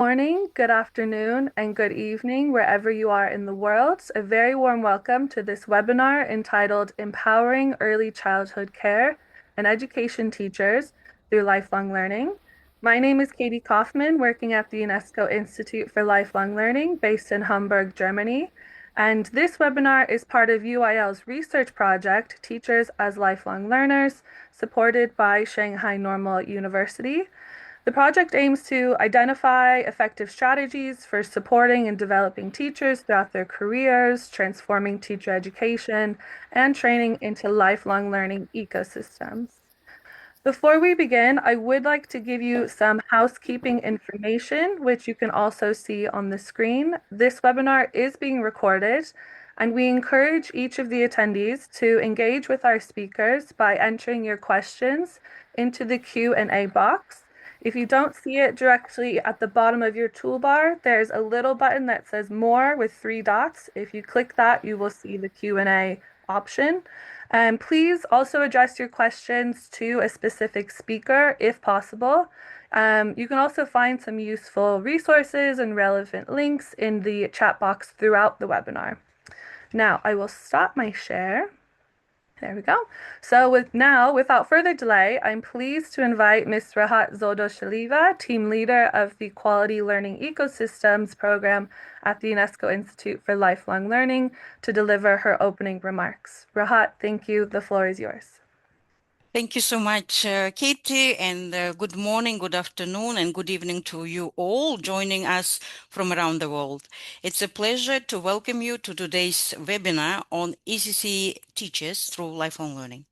Morning, good afternoon, and good evening, wherever you are in the world. A very warm welcome to this webinar entitled Empowering Early Childhood Care and Education Teachers Through Lifelong Learning. My name is Katie Kaufman, working at the UNESCO Institute for Lifelong Learning based in Hamburg, Germany. And this webinar is part of UIL's research project, Teachers as Lifelong Learners, supported by Shanghai Normal University. The project aims to identify effective strategies for supporting and developing teachers throughout their careers, transforming teacher education, and training into lifelong learning ecosystems. Before we begin, I would like to give you some housekeeping information, which you can also see on the screen. This webinar is being recorded, and we encourage each of the attendees to engage with our speakers by entering your questions into the Q&A box. If you don't see it directly at the bottom of your toolbar, there's a little button that says More with 3 dots. If you click that, you will see the Q&A option. And please also address your questions to a specific speaker if possible. You can also find some useful resources and relevant links in the chat box throughout the webinar. Now, I will stop my share. There we go. So without further delay, I'm pleased to invite Ms. Rahat Zodoshaliva, team leader of the Quality Learning Ecosystems program at the UNESCO Institute for Lifelong Learning, to deliver her opening remarks. Rahat, thank you. The floor is yours. Thank you so much, Katie, and good morning, good afternoon, and good evening to you all joining us from around the world. It's a pleasure to welcome you to today's webinar on ECCE Teachers Through Lifelong Learning.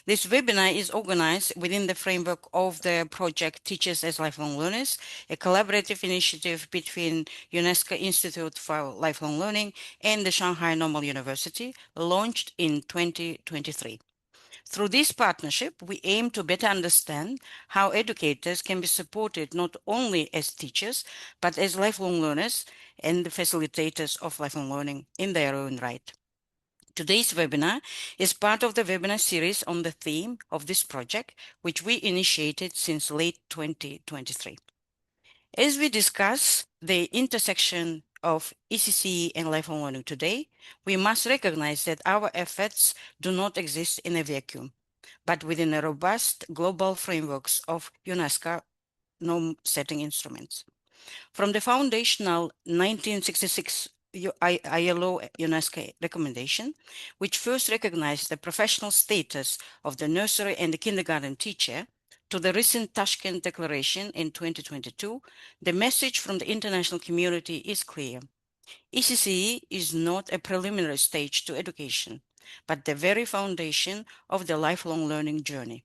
This webinar is organized within the framework of the project Teachers as Lifelong Learners, a collaborative initiative between UNESCO Institute for Lifelong Learning and the Shanghai Normal University, launched in 2023. Through this partnership, we aim to better understand how educators can be supported not only as teachers, but as lifelong learners and the facilitators of lifelong learning in their own right. Today's webinar is part of the webinar series on the theme of this project, which we initiated since late 2023. As we discuss the intersection of ECCE and lifelong learning today, we must recognize that our efforts do not exist in a vacuum, but within a robust global frameworks of UNESCO norm-setting instruments. From the foundational 1966 ILO UNESCO recommendation, which first recognized the professional status of the nursery and the kindergarten teacher, to the recent Tashkent Declaration in 2022, the message from the international community is clear. ECCE is not a preliminary stage to education, but the very foundation of the lifelong learning journey.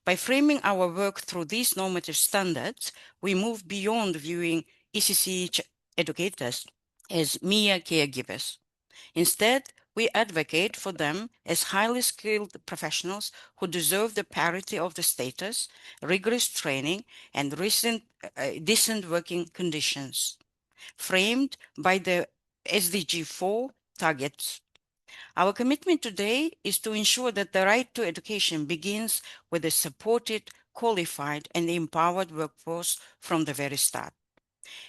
By framing our work through these normative standards, we move beyond viewing ECCE educators as mere caregivers. Instead, we advocate for them as highly skilled professionals who deserve the parity of the status, rigorous training, and decent working conditions, framed by the SDG 4 targets. Our commitment today is to ensure that the right to education begins with a supported, qualified, and empowered workforce from the very start.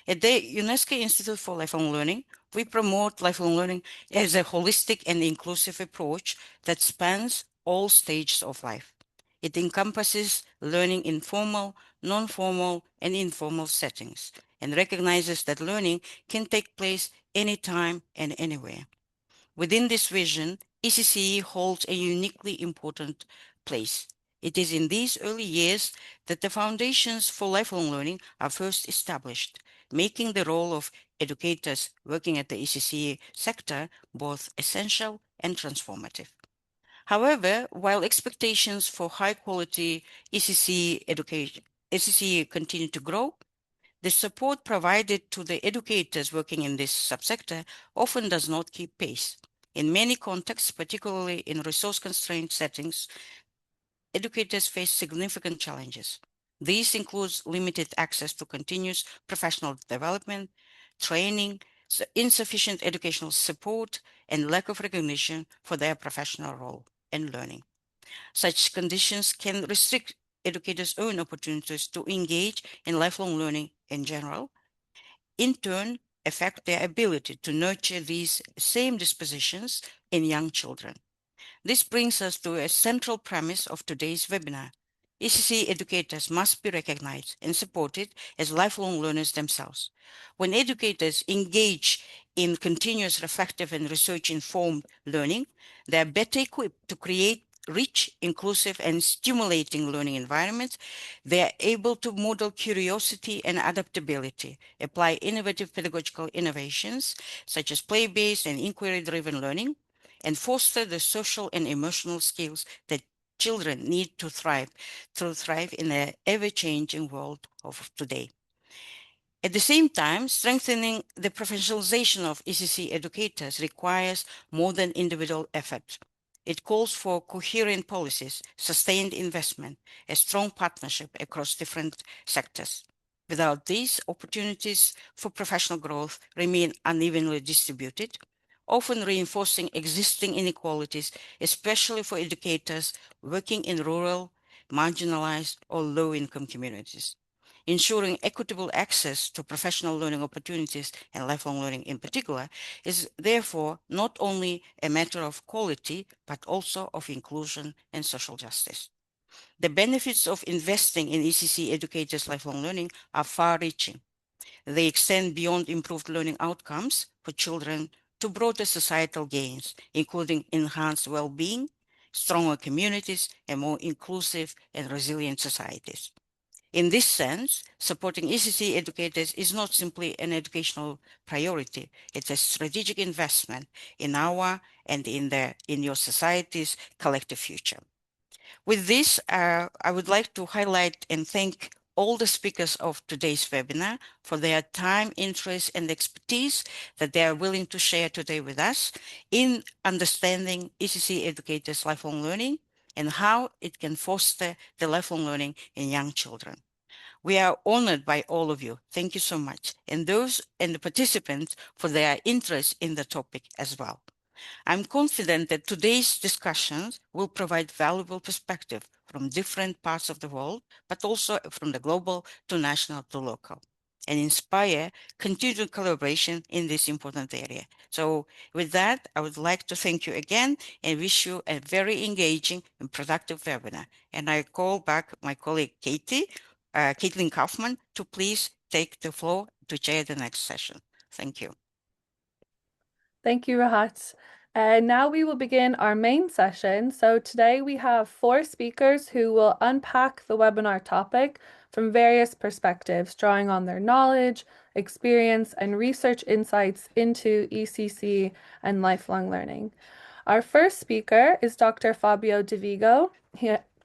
At the UNESCO Institute for Lifelong Learning, we promote lifelong learning as a holistic and inclusive approach that spans all stages of life. It encompasses learning in formal, non-formal, and informal settings, and recognizes that learning can take place anytime and anywhere. Within this vision, ECCE holds a uniquely important place. It is in these early years that the foundations for lifelong learning are first established, making the role of educators working at the ECCE sector both essential and transformative. However, while expectations for high-quality ECCE continue to grow, the support provided to the educators working in this subsector often does not keep pace. In many contexts, particularly in resource-constrained settings, educators face significant challenges. These include limited access to continuous professional development, training, insufficient educational support, and lack of recognition for their professional role in learning. Such conditions can restrict educators' own opportunities to engage in lifelong learning in general in turn affect their ability to nurture these same dispositions in young children. This brings us to a central premise of today's webinar. ECCE educators must be recognized and supported as lifelong learners themselves. When educators engage in continuous reflective and research-informed learning, they are better equipped to create rich, inclusive, and stimulating learning environments. They are able to model curiosity and adaptability, apply innovative pedagogical innovations such as play-based and inquiry-driven learning, and foster the social and emotional skills that children need to thrive in the ever-changing world of today. At the same time, strengthening the professionalization of ECC educators requires more than individual effort. It calls for coherent policies, sustained investment, a strong partnership across different sectors. Without these, opportunities for professional growth remain unevenly distributed, often reinforcing existing inequalities, especially for educators working in rural, marginalized, or low-income communities. Ensuring equitable access to professional learning opportunities and lifelong learning in particular is therefore not only a matter of quality, but also of inclusion and social justice. The benefits of investing in ECC educators' lifelong learning are far-reaching. They extend beyond improved learning outcomes for children to broader societal gains, including enhanced well-being, stronger communities, and more inclusive and resilient societies. In this sense, supporting ECC educators is not simply an educational priority, it's a strategic investment in our and in your society's collective future. With this, I would like to highlight and thank all the speakers of today's webinar for their time, interest, and expertise that they are willing to share today with us in understanding ECC educators' lifelong learning and how it can foster the lifelong learning in young children. We are honored by all of you. Thank you so much. And those and the participants for their interest in the topic as well. I'm confident that today's discussions will provide valuable perspective from different parts of the world, but also from the global to national to local, and inspire continued collaboration in this important area. So with that, I would like to thank you again and wish you a very engaging and productive webinar. And I call back my colleague Caitlin Kaufman, to please take the floor to chair the next session. Thank you. Thank you, Rahat. Now we will begin our main session. So today we have 4 speakers who will unpack the webinar topic from various perspectives, drawing on their knowledge, experience, and research insights into ECC and lifelong learning. Our first speaker is Dr. Fabio De Vigo.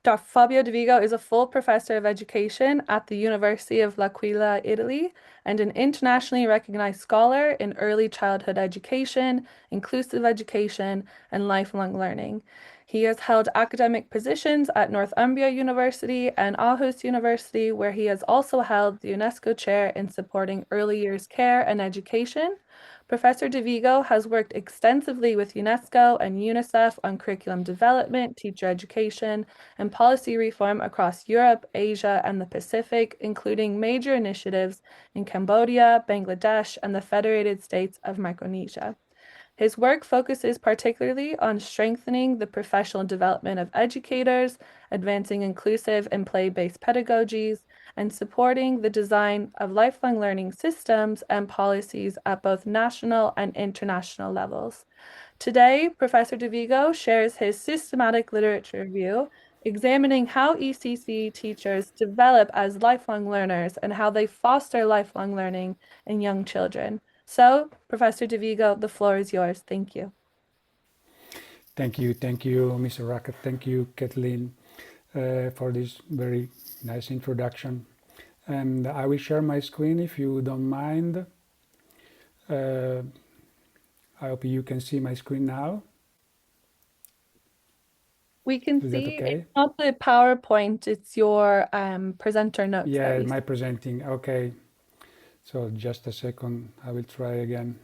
Dr. Fabio De Vigo is a full professor of education at the University of L'Aquila, Italy, and an internationally recognized scholar in early childhood education, inclusive education, and lifelong learning. He has held academic positions at Northumbria University and Aarhus University, where he has also held the UNESCO Chair in supporting early years care and education. Professor De Vigo has worked extensively with UNESCO and UNICEF on curriculum development, teacher education, and policy reform across Europe, Asia, and the Pacific, including major initiatives in Cambodia, Bangladesh, and the Federated States of Micronesia. His work focuses particularly on strengthening the professional development of educators, advancing inclusive and play-based pedagogies, and supporting the design of lifelong learning systems and policies at both national and international levels. Today, Professor De Vigo shares his systematic literature review, examining how ECC teachers develop as lifelong learners and how they foster lifelong learning in young children. So, Professor De Vigo, the floor is yours. Thank you. Thank you, Mr. Racket. Thank you, Kathleen, for this very nice introduction. And I will share my screen if you don't mind. I hope you can see my screen now. We can Is see that okay? it's not the PowerPoint, it's your presenter notes. Yeah, my presenting. Okay. So just a second, I will try again.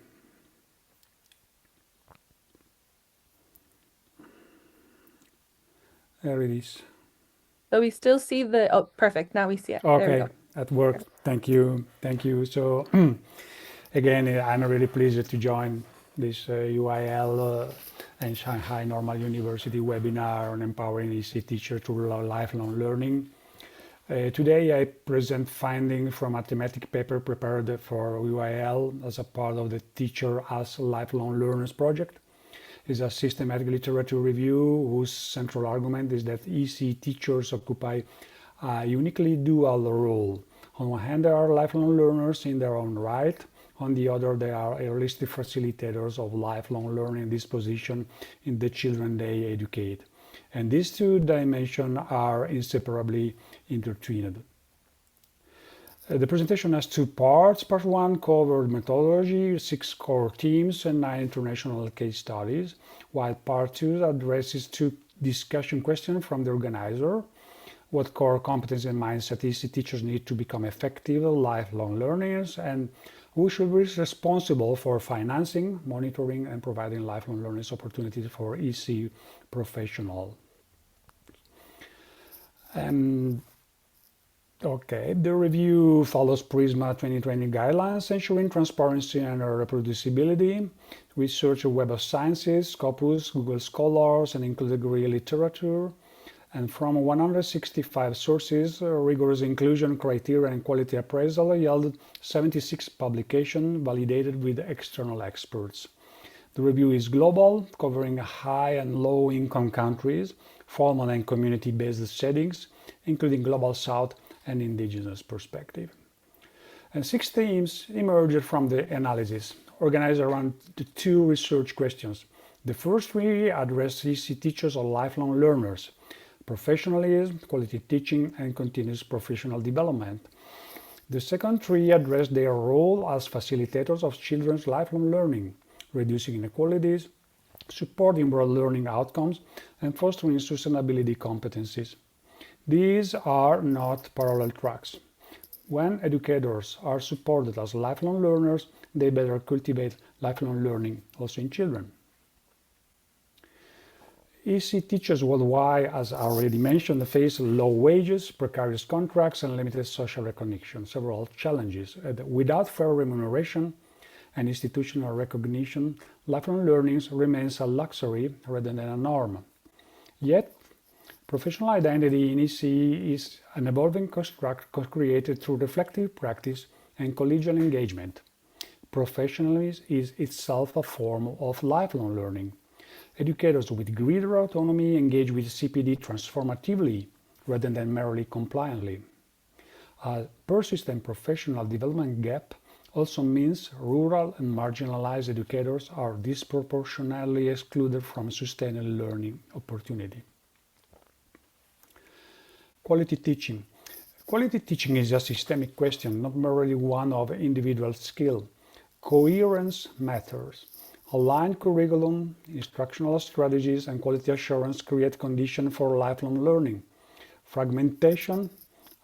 There it is. So we still see the, oh, perfect. Now we see it. Okay, there we go. that worked. Thank you. So Again, I'm really pleased to join this UIL and Shanghai Normal University webinar on empowering EC teachers to lifelong learning. Today I present findings from a thematic paper prepared for UIL as a part of the Teacher as Lifelong Learners project. It's a systematic literature review whose central argument is that EC teachers occupy a uniquely dual role. On one hand, they are lifelong learners in their own right. On the other, they are holistic facilitators of lifelong learning disposition in the children they educate. And these two dimensions are inseparably intertwined. The presentation has two parts. Part one covered methodology, 6 core themes, and 9 international case studies, while part two addresses 2 discussion questions from the organizer. What core competence and mindset EC teachers need to become effective lifelong learners, and who should be responsible for financing, monitoring, and providing lifelong learning opportunities for EC professionals. Okay, the review follows PRISMA 2020 guidelines, ensuring transparency and reproducibility. Research Web of Sciences, Scopus, Google Scholars, and included literature. And from 165 sources, rigorous inclusion criteria and quality appraisal yielded 76 publications validated with external experts. The review is global, covering high and low income countries, formal and community-based settings, including Global South and indigenous perspective. And 6 themes emerged from the analysis, organized around the 2 research questions. The first 3 address EC teachers or lifelong learners, professionalism, quality teaching, and continuous professional development. The second 3 address their role as facilitators of children's lifelong learning, reducing inequalities, supporting broad learning outcomes, and fostering sustainability competencies. These are not parallel tracks. When educators are supported as lifelong learners, they better cultivate lifelong learning also in children. EC teachers worldwide, as already mentioned, face low wages, precarious contracts, and limited social recognition, several challenges. Without fair remuneration and institutional recognition, lifelong learning remains a luxury rather than a norm. Yet, professional identity in ECE is an evolving construct created through reflective practice and collegial engagement. Professionalism is itself a form of lifelong learning. Educators with greater autonomy engage with CPD transformatively rather than merely compliantly. A persistent professional development gap also means rural and marginalized educators are disproportionately excluded from sustained learning opportunity. Quality teaching. Quality teaching is a systemic question, not merely one of individual skill. Coherence matters. Aligned curriculum, instructional strategies, and quality assurance create conditions for lifelong learning. Fragmentation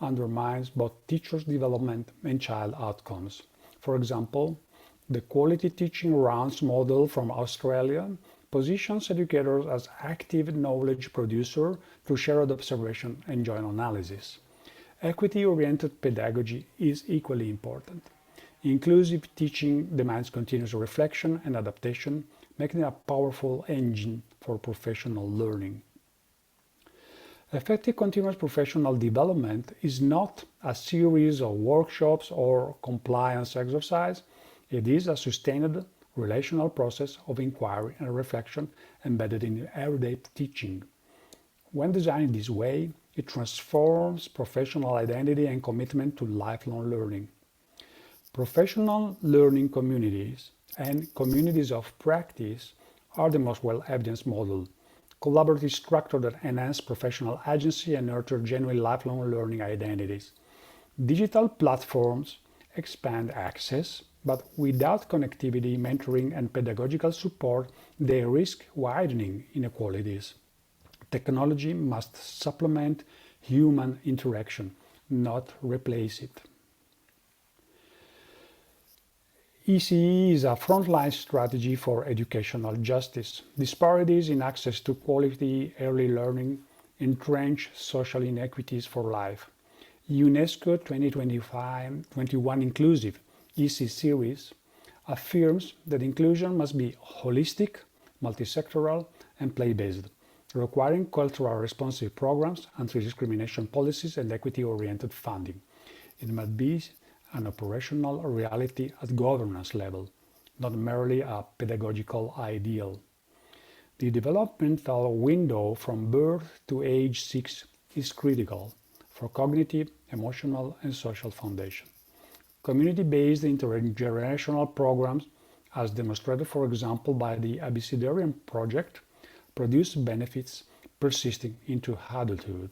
undermines both teachers' development and child outcomes. For example, the quality teaching rounds model from Australia positions educators as active knowledge producers through shared observation and joint analysis. Equity-oriented pedagogy is equally important. Inclusive teaching demands continuous reflection and adaptation, making it a powerful engine for professional learning. Effective continuous professional development is not a series of workshops or compliance exercise. It is a sustained relational process of inquiry and reflection embedded in everyday teaching. When designed this way, it transforms professional identity and commitment to lifelong learning. Professional learning communities and communities of practice are the most well-evidenced model. Collaborative structure that enhance professional agency and nurture genuine lifelong learning identities. Digital platforms expand access, but without connectivity, mentoring, and pedagogical support, they risk widening inequalities. Technology must supplement human interaction, not replace it. ECE is a frontline strategy for educational justice. Disparities in access to quality early learning entrench social inequities for life. UNESCO 2025-21 Inclusive EC series affirms that inclusion must be holistic, multisectoral, and play-based, requiring cultural responsive programs, anti-discrimination policies, and equity-oriented funding. It must be an operational reality at governance level, not merely a pedagogical ideal. The developmental window from birth to age 6 is critical for cognitive, emotional, and social foundation. Community-based intergenerational programs, as demonstrated, for example, by the Abecedarian Project, produce benefits persisting into adulthood.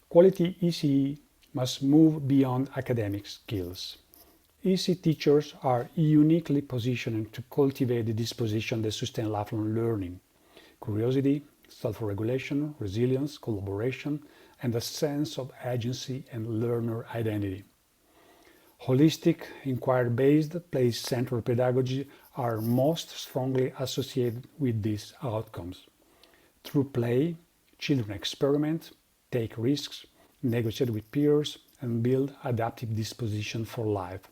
Quality ECE must move beyond academic skills. ECE teachers are uniquely positioned to cultivate the disposition that sustain lifelong learning, curiosity, self-regulation, resilience, collaboration, and a sense of agency and learner identity. Holistic, inquiry-based, place-centered pedagogy are most strongly associated with these outcomes. Through play, children experiment, take risks, negotiate with peers, and build adaptive disposition for life.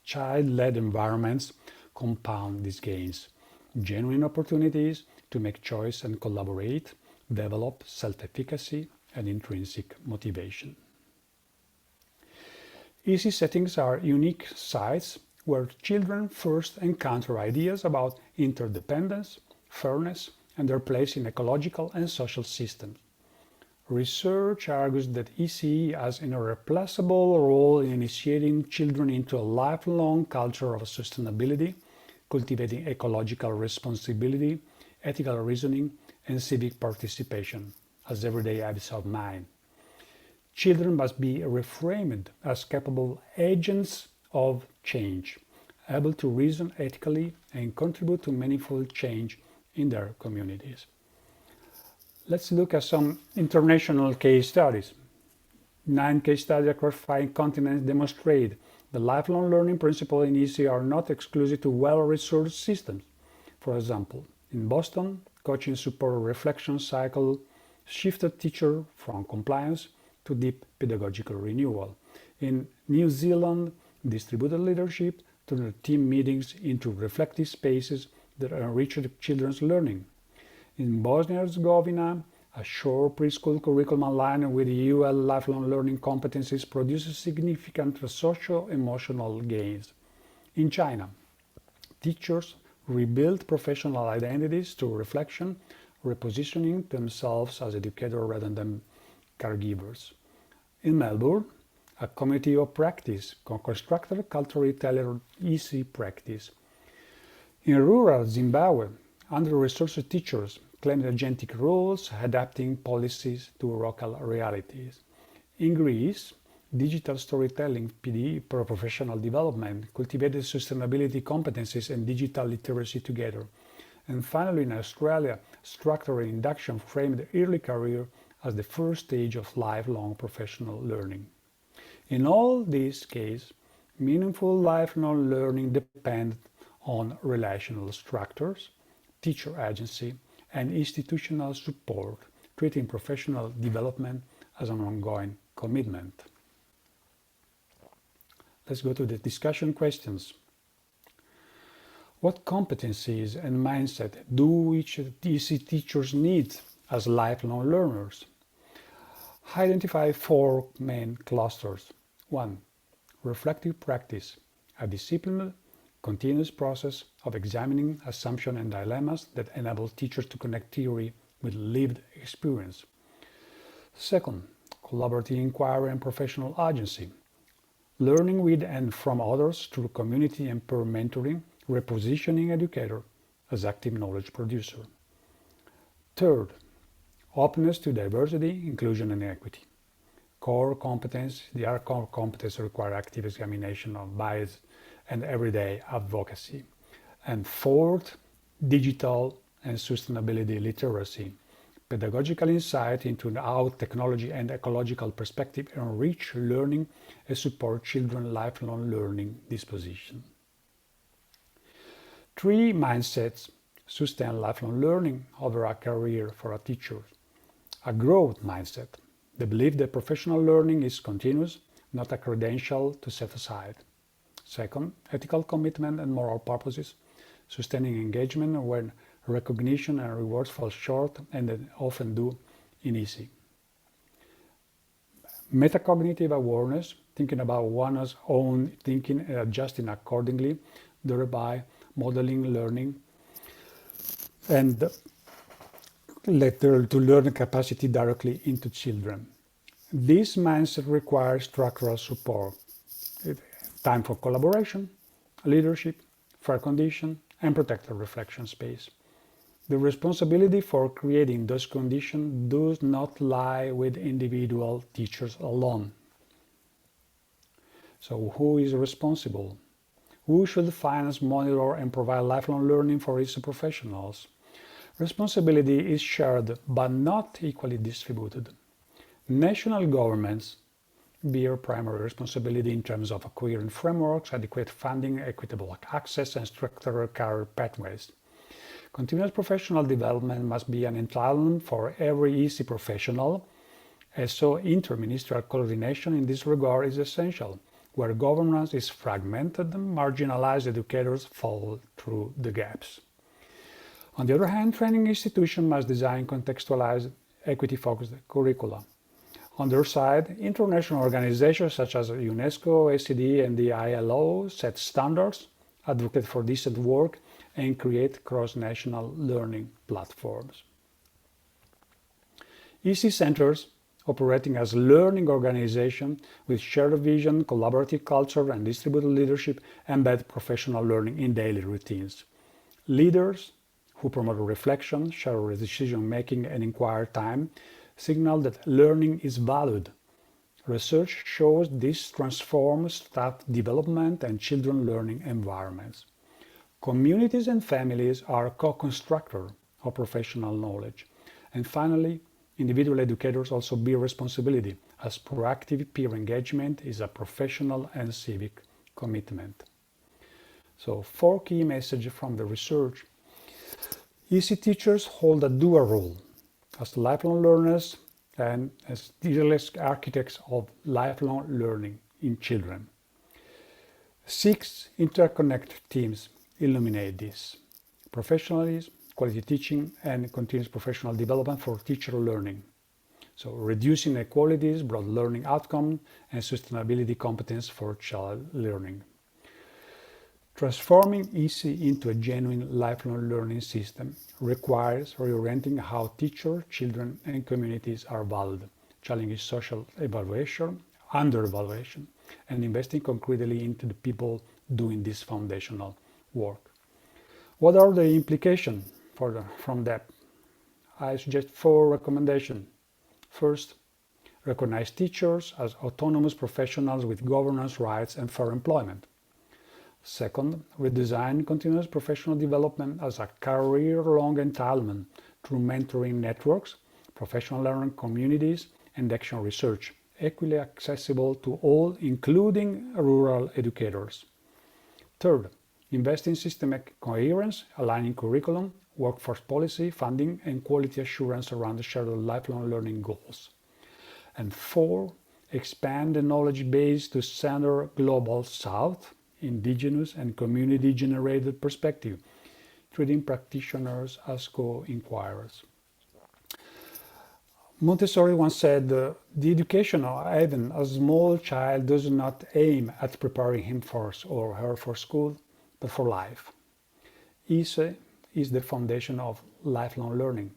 Child-led environments compound these gains, genuine opportunities to make choice and collaborate, develop self-efficacy and intrinsic motivation. ECE settings are unique sites where children first encounter ideas about interdependence, fairness, and their place in ecological and social systems. Research argues that ECE has an irreplaceable role in initiating children into a lifelong culture of sustainability, cultivating ecological responsibility, ethical reasoning, and civic participation as everyday habits of mind. Children must be reframed as capable agents of change, able to reason ethically and contribute to meaningful change in their communities. Let's look at some international case studies. 9 case studies across 5 continents demonstrate the lifelong learning principles in ECE are not exclusive to well-researched systems. For example, in Boston, coaching support reflection cycle shifted teachers from compliance to deep pedagogical renewal. In New Zealand, distributed leadership turned team meetings into reflective spaces that enriched children's learning. In Bosnia-Herzegovina, a short preschool curriculum aligned with UL lifelong learning competencies produces significant socio-emotional gains. In China, teachers rebuild professional identities through reflection, repositioning themselves as educators rather than caregivers. In Melbourne, a community of practice constructed culturally tailored ECE practice. In rural Zimbabwe, under-resourced teachers claimed agentic roles, adapting policies to local realities. In Greece, digital storytelling, PD, professional development, cultivated sustainability competencies and digital literacy together. And finally, in Australia, structured induction framed early career as the first stage of lifelong professional learning. In all these cases, meaningful lifelong learning depends on relational structures, teacher agency, and institutional support, treating professional development as an ongoing commitment. Let's go to the discussion questions. What competencies and mindset do each ECE teachers need as lifelong learners? Identify 4 main clusters. 1. Reflective practice, a disciplined, continuous process of examining assumptions and dilemmas that enable teachers to connect theory with lived experience. 2. Collaborative inquiry and professional agency, learning with and from others through community and peer mentoring, repositioning educator as active knowledge producer. 3. Openness to diversity, inclusion, and equity. Core competence, the other core competence require active examination of bias and everyday advocacy. And 4th, digital and sustainability literacy, pedagogical insight into how technology and ecological perspective enrich learning and support children's lifelong learning disposition. 3 mindsets sustain lifelong learning over a career for a teacher. A growth mindset, the belief that professional learning is continuous, not a credential to set aside. Second, ethical commitment and moral purposes, sustaining engagement when recognition and rewards fall short, and they often do in ECCE. Metacognitive awareness, thinking about one's own thinking and adjusting accordingly, thereby modeling learning and later to learn capacity directly into children. This mindset requires structural support, time for collaboration, leadership, fair condition, and protected reflection space. The responsibility for creating those conditions does not lie with individual teachers alone. So who is responsible? Who should finance, monitor, and provide lifelong learning for its professionals? Responsibility is shared but not equally distributed. National governments bear primary responsibility in terms of acquiring frameworks, adequate funding, equitable access, and structured career pathways. Continuous professional development must be an entitlement for every ECCE professional, and so interministerial coordination in this regard is essential. Where governance is fragmented, marginalized educators fall through the gaps. On the other hand, training institutions must design contextualized, equity-focused curricula. On their side, international organizations such as UNESCO, OECD, and the ILO set standards, advocate for decent work, and create cross-national learning platforms. ECCE centers, operating as learning organizations with shared vision, collaborative culture, and distributed leadership, embed professional learning in daily routines. Leaders who promote reflection, share decision-making, and inquire time signal that learning is valued. Research shows this transforms staff development and children learning environments. Communities and families are co-constructors of professional knowledge. And finally, individual educators also bear responsibility, as proactive peer engagement is a professional and civic commitment. So 4 key messages from the research. ECCE teachers hold a dual role as lifelong learners and as tireless architects of lifelong learning in children. 6 interconnected themes illuminate this: professionalism, quality teaching, and continuous professional development for teacher learning. So reducing inequalities, broad learning outcome, and sustainability competence for child learning. Transforming ECCE into a genuine lifelong learning system requires reorienting how teachers, children, and communities are valued, challenging social evaluation, under-evaluation, and investing concretely into the people doing this foundational work. What are the implications from that? I suggest 4 recommendations. First, recognize teachers as autonomous professionals with governance rights and fair employment. Second, redesign continuous professional development as a career-long entitlement through mentoring networks, professional learning communities, and action research, equally accessible to all, including rural educators. Third, invest in systemic coherence, aligning curriculum, workforce policy, funding, and quality assurance around the shared lifelong learning goals. And 4, expand the knowledge base to center Global South, indigenous and community-generated perspective, treating practitioners as co-inquirers. Montessori once said, the education of even a small child does not aim at preparing him for or her for school, but for life. ECCE is the foundation of lifelong learning.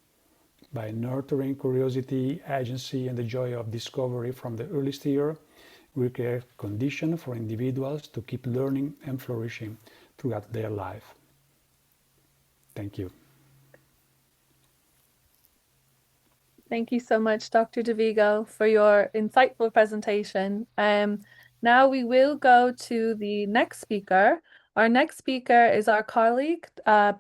By nurturing curiosity, agency, and the joy of discovery from the earliest year, we create conditions for individuals to keep learning and flourishing throughout their life. Thank you. Thank you so much, Dr. De Vigo, for your insightful presentation. Now we will go to the next speaker. Our next speaker is our colleague,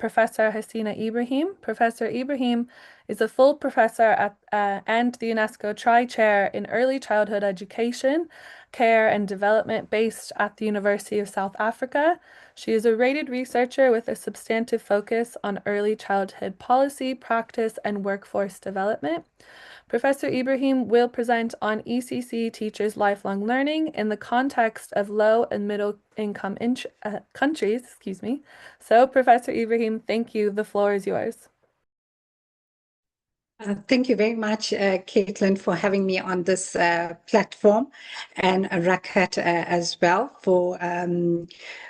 Professor Hasina Ibrahim. Professor Ibrahim is a full professor at and the UNESCO Tri-Chair in Early Childhood Education care and development based at the University of South Africa. She is a rated researcher with a substantive focus on early childhood policy, practice, and workforce development. Professor Ibrahim will present on ECCE teachers' lifelong learning in the context of low and middle income countries, excuse me. So, Professor Ibrahim, thank you. The floor is yours. Thank you very much, Caitlin, for having me on this platform, and Rakat as well for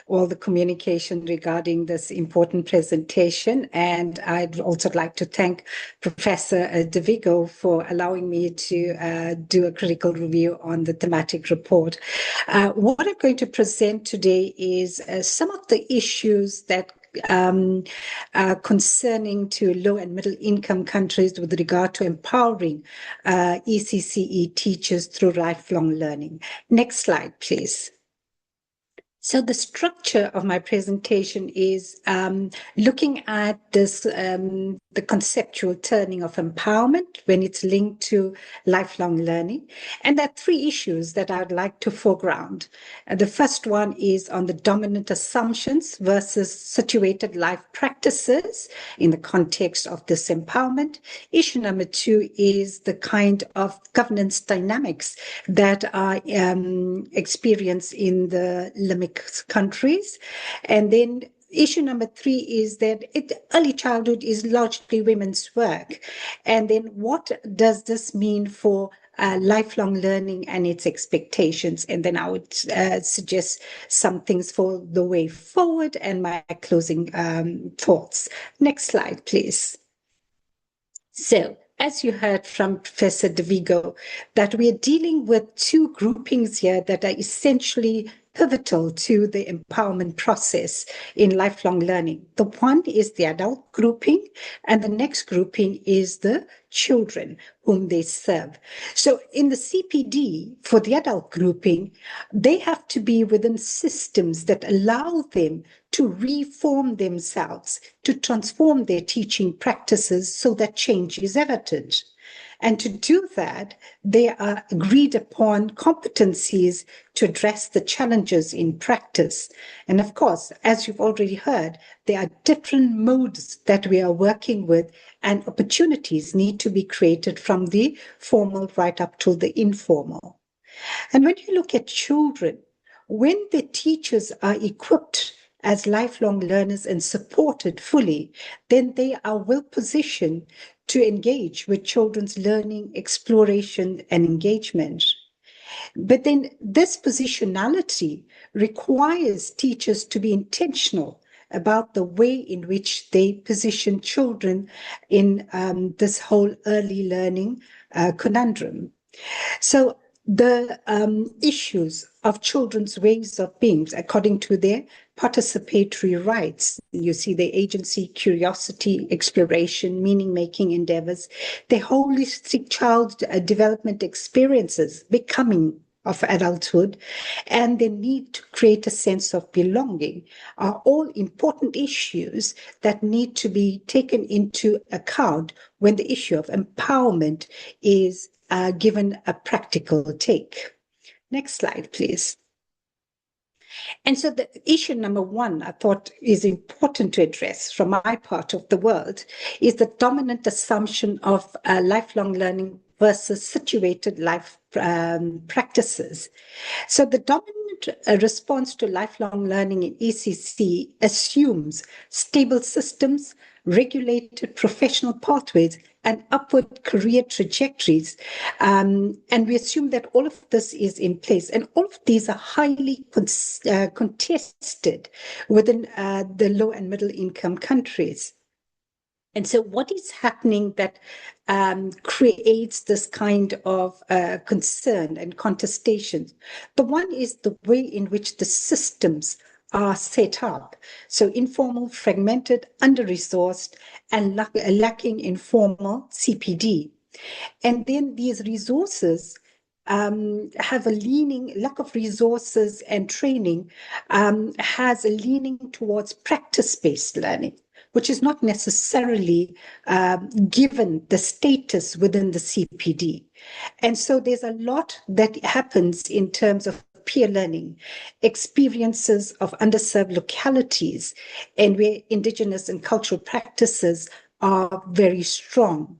all the communication regarding this important presentation. And I'd also like to thank Professor De Vigo for allowing me to do a critical review on the thematic report. What I'm going to present today is some of the issues that concerning to low and middle income countries with regard to empowering ECCE teachers through lifelong learning. Next slide, please. So the structure of my presentation is looking at this, the conceptual turning of empowerment when it's linked to lifelong learning. And there are three issues that I'd like to foreground. The first one is on the dominant assumptions versus situated life practices in the context of this empowerment. Issue number two is the kind of governance dynamics that are experienced in the LMIC countries. And then issue number three is that early childhood is largely women's work. And then what does this mean for lifelong learning and its expectations? And then I would suggest some things for the way forward and my closing thoughts. Next slide, please. So, as you heard from Professor De Vigo, that we are dealing with two groupings here that are essentially pivotal to the empowerment process in lifelong learning. The one is the adult grouping, and the next grouping is the children whom they serve. So in the CPD, for the adult grouping, they have to be within systems that allow them to reform themselves, to transform their teaching practices so that change is evident. And to do that, there are agreed upon competencies to address the challenges in practice. And of course, as you've already heard, there are different modes that we are working with, and opportunities need to be created from the formal right up to the informal. And when you look at children, when the teachers are equipped as lifelong learners and supported fully, then they are well positioned to engage with children's learning, exploration, and engagement. But then this positionality requires teachers to be intentional about the way in which they position children in this whole early learning conundrum. So the issues of children's ways of being, according to their participatory rights. You see the agency, curiosity, exploration, meaning-making endeavors, their holistic child development experiences, becoming of adulthood, and the need to create a sense of belonging are all important issues that need to be taken into account when the issue of empowerment is given a practical take. Next slide, please. And so the issue number one I thought is important to address from my part of the world is the dominant assumption of lifelong learning versus situated life practices. So the dominant response to lifelong learning in ECC assumes stable systems, regulated professional pathways, and upward career trajectories. And we assume that all of this is in place. And all of these are highly contested within the low and middle income countries. And so what is happening that creates this kind of concern and contestation? The one is the way in which the systems are set up. So informal, fragmented, under-resourced, and lacking in formal CPD. And then these resources have a lack of resources and training has a leaning towards practice-based learning, which is not necessarily given the status within the CPD. And so there's a lot that happens in terms of peer learning, experiences of underserved localities, and where indigenous and cultural practices are very strong.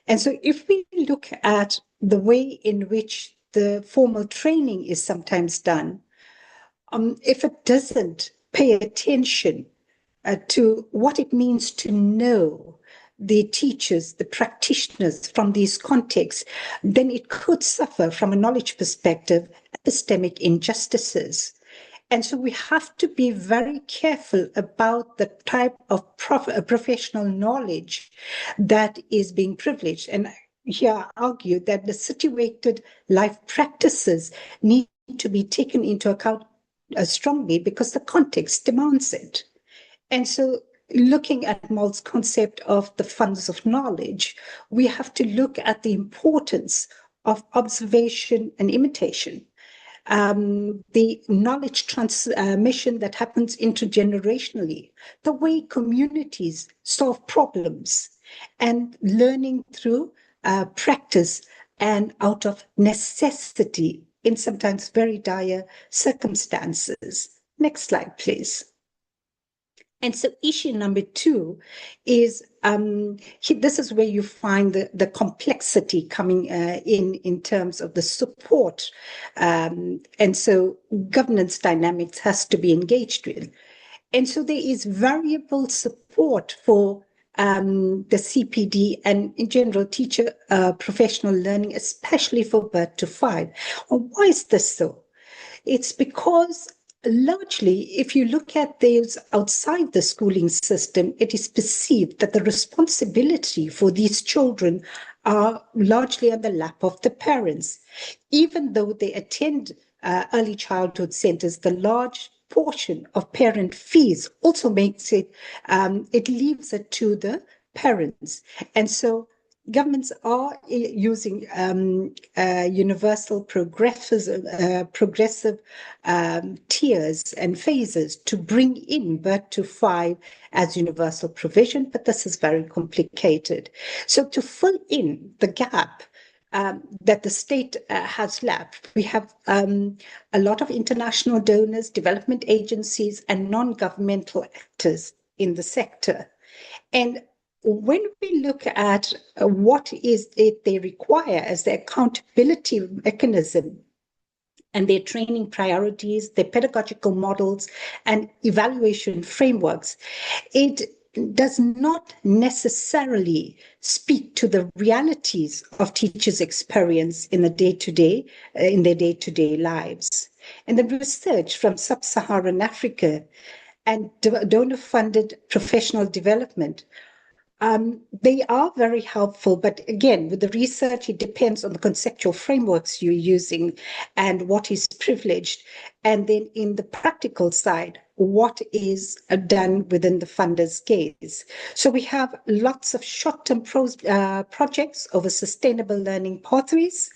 And so if we look at the way in which the formal training is sometimes done, if it doesn't pay attention to what it means to know the teachers, the practitioners from these contexts, then it could suffer from a knowledge perspective, epistemic injustices. And so we have to be very careful about the type of professional knowledge that is being privileged. And here I argue that the situated life practices need to be taken into account strongly because the context demands it. And so looking at Malt's concept of the funds of knowledge, we have to look at the importance of observation and imitation. The knowledge transmission that happens intergenerationally, the way communities solve problems, and learning through practice and out of necessity in sometimes very dire circumstances. Next slide, please. And so issue number 2 is, this is where you find the complexity coming in terms of the support. And so governance dynamics has to be engaged with. And so there is variable support for the CPD and in general teacher professional learning, especially for birth to 5. Well, why is this so? It's because largely, if you look at those outside the schooling system, it is perceived that the responsibility for these children are largely on the lap of the parents. Even though they attend early childhood centers, the large portion of parent fees also makes it, it leaves it to the parents. And so governments are using universal progressive tiers and phases to bring in birth to 5 as universal provision, but this is very complicated. So to fill in the gap that the state has left, we have a lot of international donors, development agencies, and non-governmental actors in the sector. And when we look at what is it they require as the accountability mechanism and their training priorities, their pedagogical models, and evaluation frameworks, it does not necessarily speak to the realities of teachers' experience in their day-to-day lives. And the research from sub-Saharan Africa and donor-funded professional development, they are very helpful, but again, with the research, it depends on the conceptual frameworks you're using and what is privileged. And then in the practical side, what is done within the funder's gaze. So we have lots of short-term projects over sustainable learning pathways,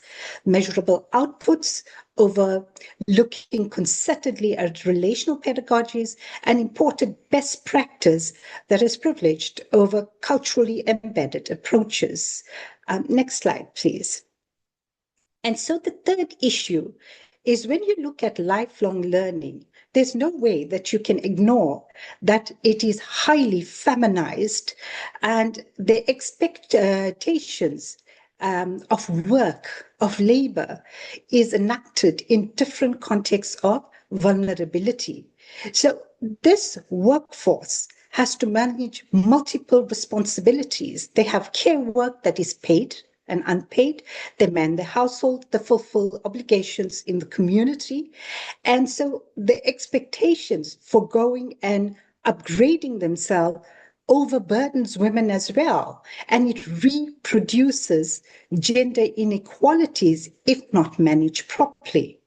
measurable outputs over looking concertedly at relational pedagogies, and imported best practice that is privileged over culturally embedded approaches. Next slide, please. And so the third issue is when you look at lifelong learning, there's no way that you can ignore that it is highly feminized and the expectations of work, of labor, is enacted in different contexts of vulnerability. So this workforce has to manage multiple responsibilities. They have care work that is paid and unpaid. They man the household, they fulfill obligations in the community. And so the expectations for going and upgrading themselves overburdens women as well. And it reproduces gender inequalities if not managed properly.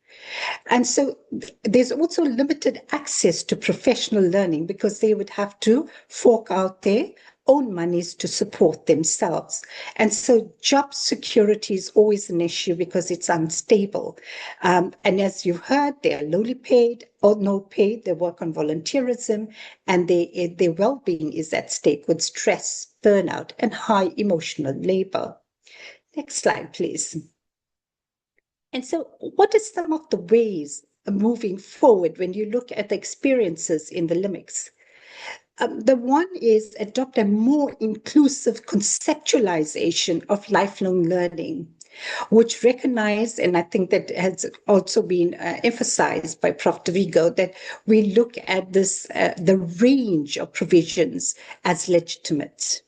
And so there's also limited access to professional learning because they would have to fork out their own monies to support themselves. And so job security is always an issue because it's unstable. And as you heard, they are lowly paid or no paid. They work on volunteerism, and their well-being is at stake with stress, burnout, and high emotional labor. Next slide, please. And so what are some of the ways moving forward when you look at the experiences in the LMICs? The one is adopt a more inclusive conceptualization of lifelong learning, which recognize, and I think that has also been emphasized by Prof. DeVigo, that we look at this, the range of provisions as legitimate,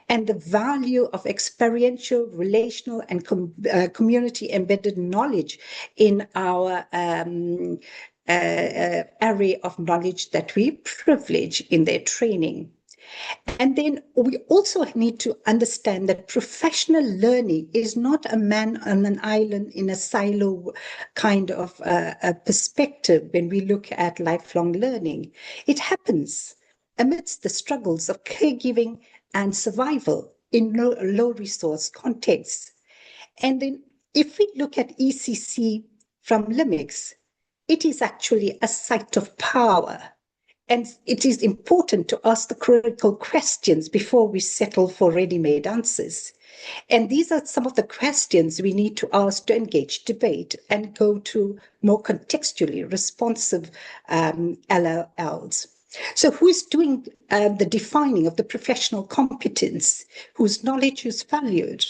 and the value of experiential, relational, and community embedded knowledge in our array of knowledge that we privilege in their training. And then we also need to understand that professional learning is not a man on an island in a silo kind of a perspective when we look at lifelong learning. It happens amidst the struggles of caregiving and survival in low resource contexts. And then if we look at ECC from LMICs, it is actually a site of power. And it is important to ask the critical questions before we settle for ready-made answers. And these are some of the questions we need to ask to engage debate and go to more contextually responsive LLLs. So who's doing the defining of the professional competence, whose knowledge is valued,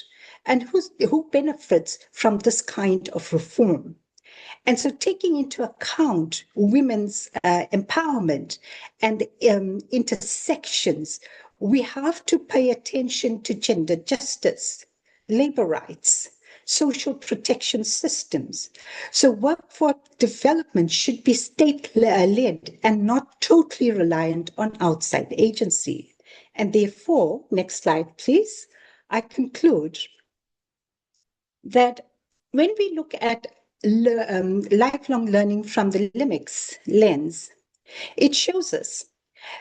and who benefits from this kind of reform? And so taking into account women's empowerment and intersections, we have to pay attention to gender justice, labor rights, social protection systems. So workforce development should be state-led and not totally reliant on outside agency. And therefore, next slide, please, I conclude that when we look at lifelong learning from the LMICs lens, it shows us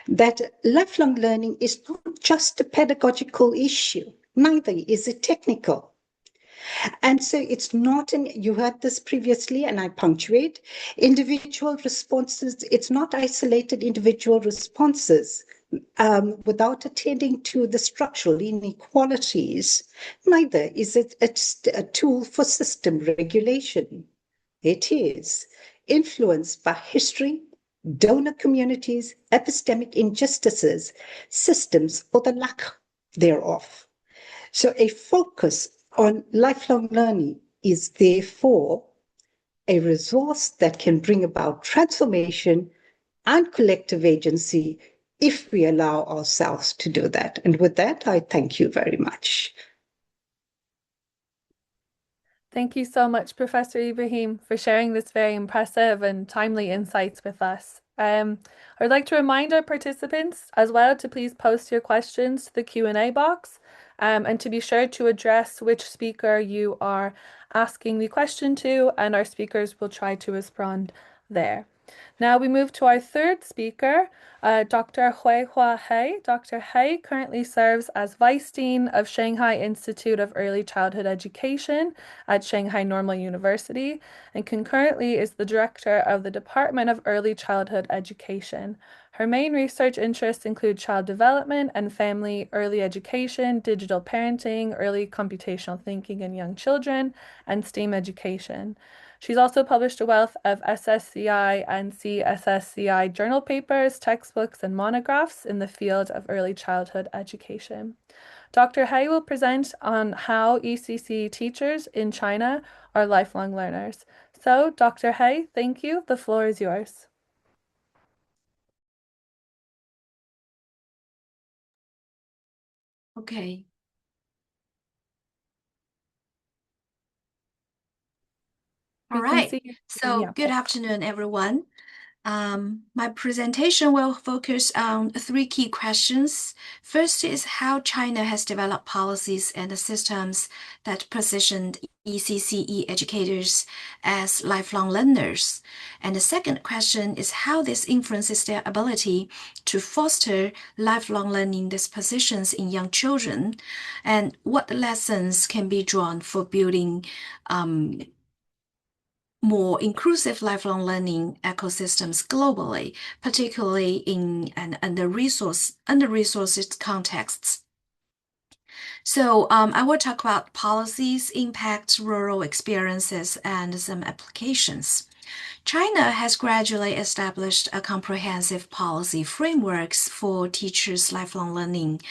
that lifelong learning is not just a pedagogical issue, neither is it technical. And so it's not, you heard this previously, and I punctuate, individual responses, it's not isolated individual responses without attending to the structural inequalities. Neither is it a tool for system regulation. It is influenced by history, donor communities, epistemic injustices, systems, or the lack thereof. So a focus on lifelong learning is therefore a resource that can bring about transformation and collective agency if we allow ourselves to do that. And with that, I thank you very much. Thank you so much, Professor Ibrahim, for sharing this very impressive and timely insights with us. I'd like to remind our participants as well to please post your questions to the Q&A box, and to be sure to address which speaker you are asking the question to, and our speakers will try to respond there. Now we move to our third speaker, Dr. Huihua He. Dr. He currently serves as Vice Dean of Shanghai Institute of Early Childhood Education at Shanghai Normal University, and concurrently is the Director of the Department of Early Childhood Education. Her main research interests include child development and family early education, digital parenting, early computational thinking in young children, and STEAM education. She's also published a wealth of SSCI and CSSCI journal papers, textbooks, and monographs in the field of early childhood education. Dr. He will present on how ECCE teachers in China are lifelong learners. So, Dr. He, thank you. The floor is yours. Okay. All right. So good afternoon, everyone. My presentation will focus on three key questions. First is how China has developed policies and systems that positioned ECCE educators as lifelong learners. And the second question is how this influences their ability to foster lifelong learning dispositions in young children, and what lessons can be drawn for building more inclusive lifelong learning ecosystems globally, particularly in an under-resourced contexts. So I will talk about policies, impacts, rural experiences, and some applications. China has gradually established a comprehensive policy frameworks for teachers' lifelong learning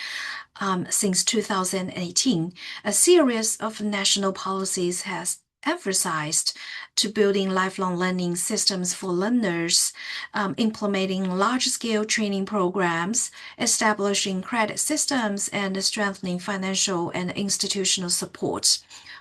since 2018. A series of national policies has emphasized to building lifelong learning systems for learners, implementing large-scale training programs, establishing credit systems, and strengthening financial and institutional support.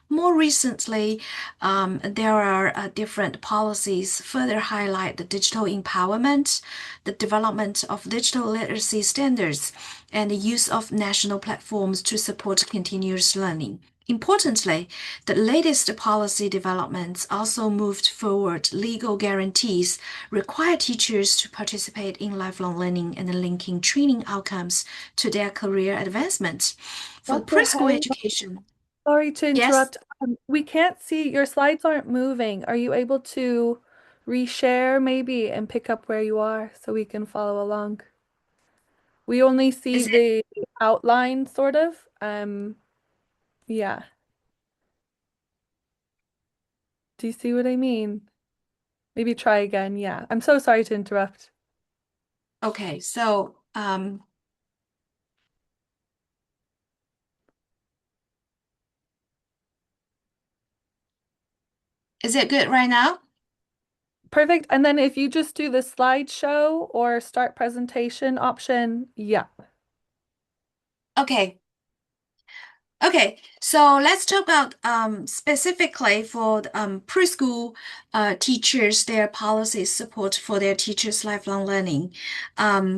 More recently, there are different policies further highlight the digital empowerment, the development of digital literacy standards, and the use of national platforms to support continuous learning. Importantly, the latest policy developments also moved forward legal guarantees require teachers to participate in lifelong learning and linking training outcomes to their career advancement. For Dr. preschool Helen, education, sorry to yes? interrupt. We can't see, your slides aren't moving. Are you able to reshare maybe and pick up where you are so we can follow along? We only see Is it the outline sort of. Yeah. Do you see what I mean? Maybe try again. Yeah. I'm so sorry to interrupt. okay? So, is it good right now? Perfect. And then if you just do the slideshow or start presentation option, yeah. Okay. Okay, so let's talk about specifically for the, preschool teachers, their policies support for their teachers' lifelong learning. There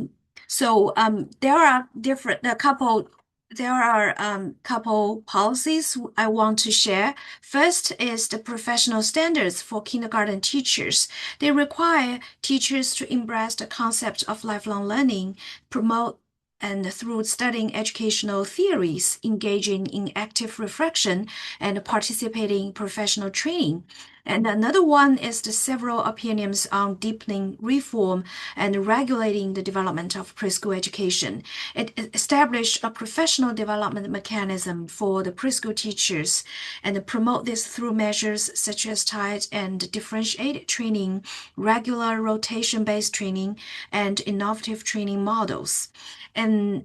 are couple policies I want to share. First is the professional standards for kindergarten teachers. They require teachers to embrace the concept of lifelong learning, promote and through studying educational theories, engaging in active reflection, and participating in professional training. And another one is the several opinions on deepening reform and regulating the development of preschool education. It established a professional development mechanism for the preschool teachers and promote this through measures such as tied and differentiated training, regular rotation-based training, and innovative training models. And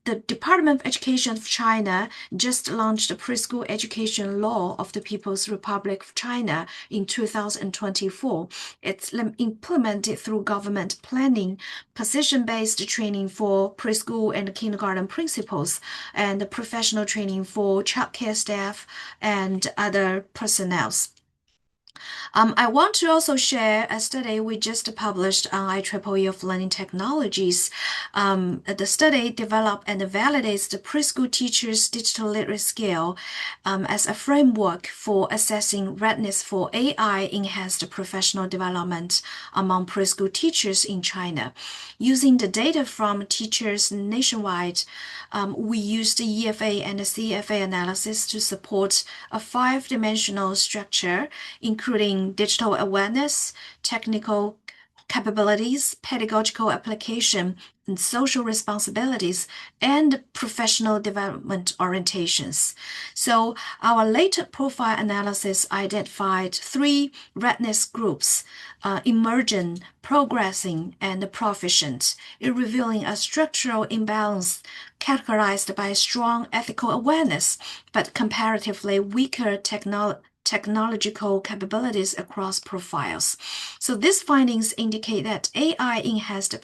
the Department of Education of China just launched the preschool education law of the People's Republic of China in 2024. It's implemented through government planning, position-based training for preschool and kindergarten principals, and professional training for childcare staff and other personnel. I want to also share a study we just published on IEEE of Learning Technologies. The study developed and validates the preschool teachers' digital literacy scale as a framework for assessing readiness for AI-enhanced professional development among preschool teachers in China. Using the data from teachers nationwide, we used the EFA and the CFA analysis to support a five-dimensional structure, including digital awareness, technical capabilities, pedagogical application, and social responsibilities, and professional development orientations. So our latent profile analysis identified three readiness groups, emergent, progressing, and proficient, revealing a structural imbalance characterized by strong ethical awareness, but comparatively weaker technological capabilities across profiles. So these findings indicate that AI-enhanced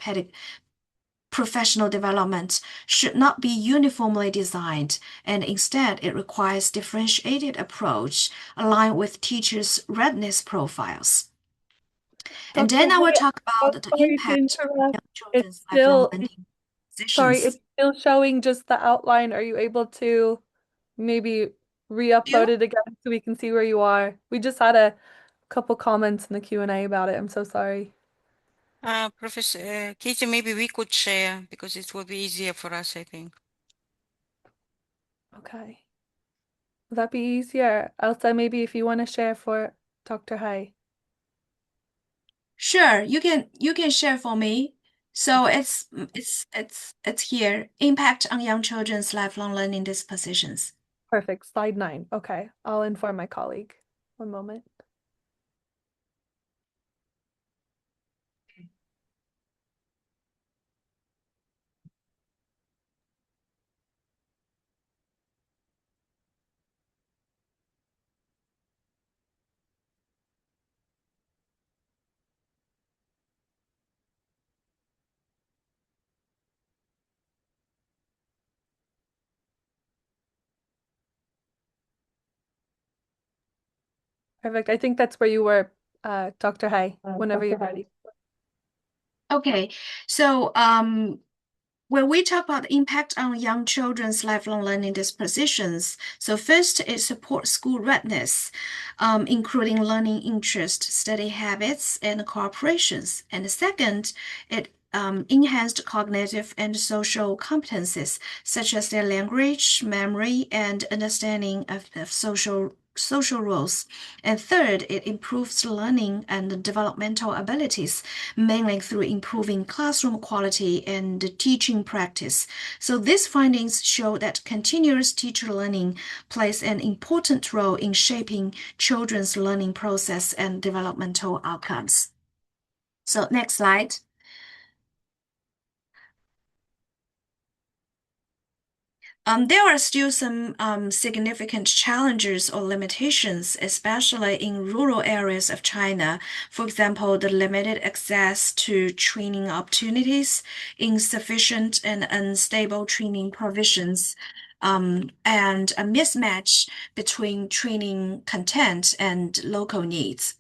professional development should not be uniformly designed, and instead it requires differentiated approach aligned with teachers' readiness profiles. And Dr. then I will Hay, talk oh, about the sorry to impact of interrupt. young It's children's lifelong still, learning sorry, positions. it's still showing just the outline. Are you able to maybe re-upload You? it again so we can see where you are? We just had a couple comments in the Q&A about it. I'm so sorry. Professor Katie, maybe we could share because it will be easier for us, I think. Okay. Would that be easier? Elsa, maybe if you want to share for Dr. Hay. Sure, you can share for me. So Okay. it's here. Impact on young children's lifelong learning dispositions. Perfect. Slide 9. Okay. I'll inform my colleague. One moment. Perfect. I think that's where you were, Dr. Hay, whenever you're ready. Okay, so when we talk about the impact on young children's lifelong learning dispositions, so first it supports school readiness, including learning interest, study habits, and cooperations. And second, it enhanced cognitive and social competencies, such as their language, memory, and understanding of social roles. And third, it improves learning and developmental abilities, mainly through improving classroom quality and teaching practice. So these findings show that continuous teacher learning plays an important role in shaping children's learning process and developmental outcomes. So next slide. There are still some significant challenges or limitations, especially in rural areas of China. For example, the limited access to training opportunities, insufficient and unstable training provisions, and a mismatch between training content and local needs.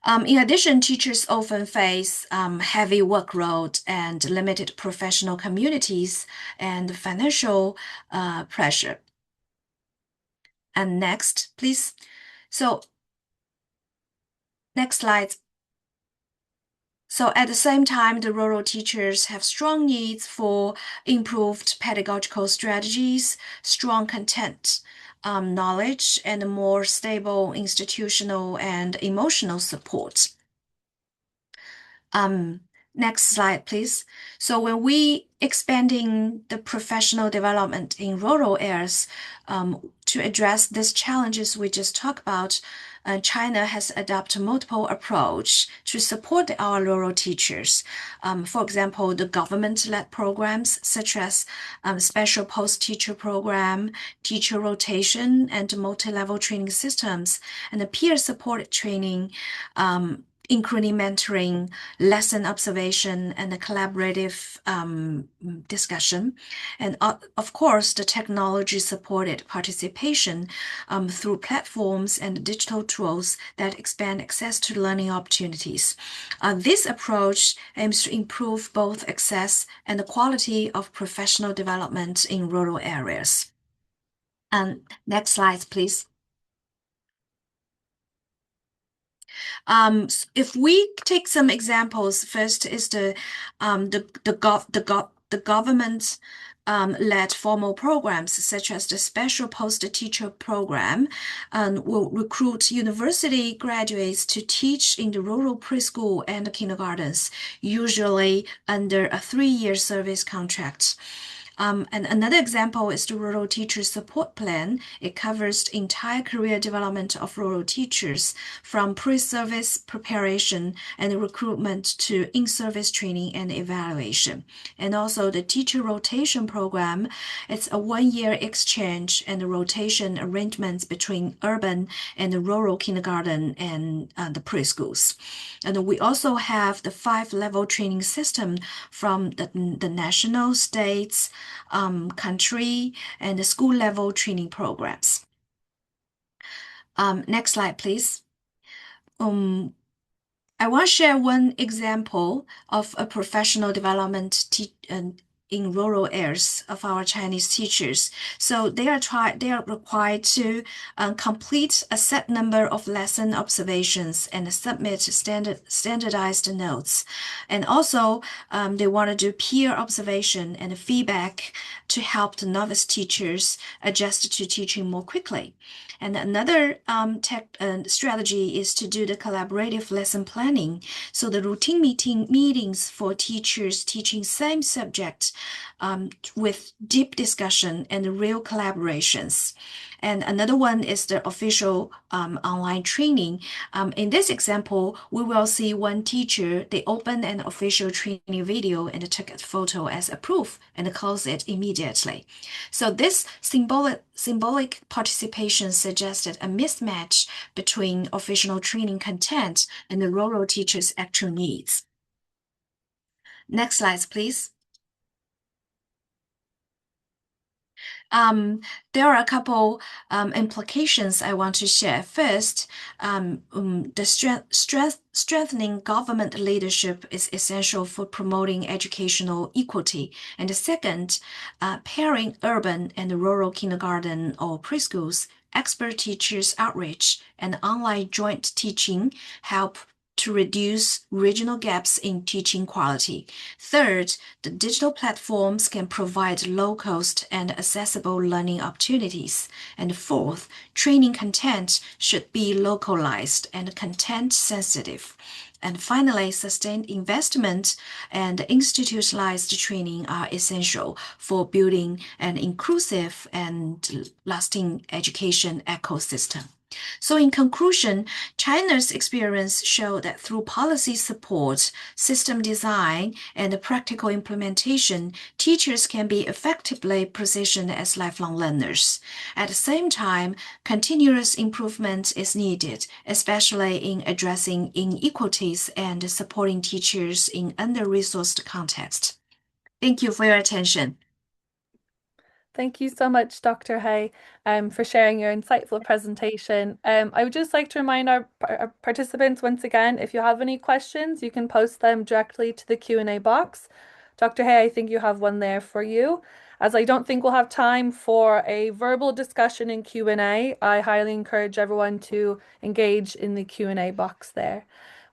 In addition, teachers often face heavy workload and limited professional communities and financial pressure. And next, please. So, next slide. So at the same time, the rural teachers have strong needs for improved pedagogical strategies, strong content knowledge, and more stable institutional and emotional support. Next slide, please. So when we expanding the professional development in rural areas to address these challenges we just talked about, China has adopted multiple approach to support our rural teachers. For example, the government-led programs such as special post-teacher program, teacher rotation, and multi-level training systems, and the peer-supported training, including mentoring, lesson observation, and the collaborative discussion. And of course, the technology-supported participation through platforms and digital tools that expand access to learning opportunities. This approach aims to improve both access and the quality of professional development in rural areas. Next slide, please. If we take some examples, first is the government led formal programs such as the special post-teacher program will recruit university graduates to teach in the rural preschool and kindergartens, usually under a 3-year service contract. And another example is the Rural Teacher Support Plan. It covers the entire career development of rural teachers from pre-service preparation and recruitment to in-service training and evaluation. And also the Teacher Rotation Program. It's a 1-year exchange and rotation arrangements between urban and the rural kindergarten and the preschools. And we also have the 5-level training system from the national, states, country, and the school level training programs. Next slide, please. I want to share one example of a professional development in rural areas of our Chinese teachers. So they are required to complete a set number of lesson observations and submit standardized notes. And also, they want to do peer observation and feedback to help the novice teachers adjust to teaching more quickly. And another strategy is to do the collaborative lesson planning. So the routine meetings for teachers teaching same subject with deep discussion and real collaborations. And another one is the official online training. In this example, we will see one teacher, they open an official training video and took a photo as a proof and close it immediately. So this symbolic participation suggested a mismatch between official training content and the rural teachers' actual needs. Next slide, please. There are a couple implications I want to share. First, the strengthening government leadership is essential for promoting educational equity. And the second, pairing urban and rural kindergarten or preschools, expert teachers outreach, and online joint teaching help to reduce regional gaps in teaching quality. Third, the digital platforms can provide low-cost and accessible learning opportunities. And fourth, training content should be localized and content-sensitive. And finally, sustained investment and institutionalized training are essential for building an inclusive and lasting education ecosystem. So in conclusion, China's experience showed that through policy support, system design, and practical implementation, teachers can be effectively positioned as lifelong learners. At the same time, continuous improvement is needed, especially in addressing inequalities and supporting teachers in under-resourced contexts. Thank you for your attention. Thank you so much, Dr. Hay, for sharing your insightful presentation. I would just like to remind our participants once again, if you have any questions, you can post them directly to the Q&A box. Dr. Hay, I think you have one there for you. As I don't think we'll have time for a verbal discussion in Q&A, I highly encourage everyone to engage in the Q&A box there.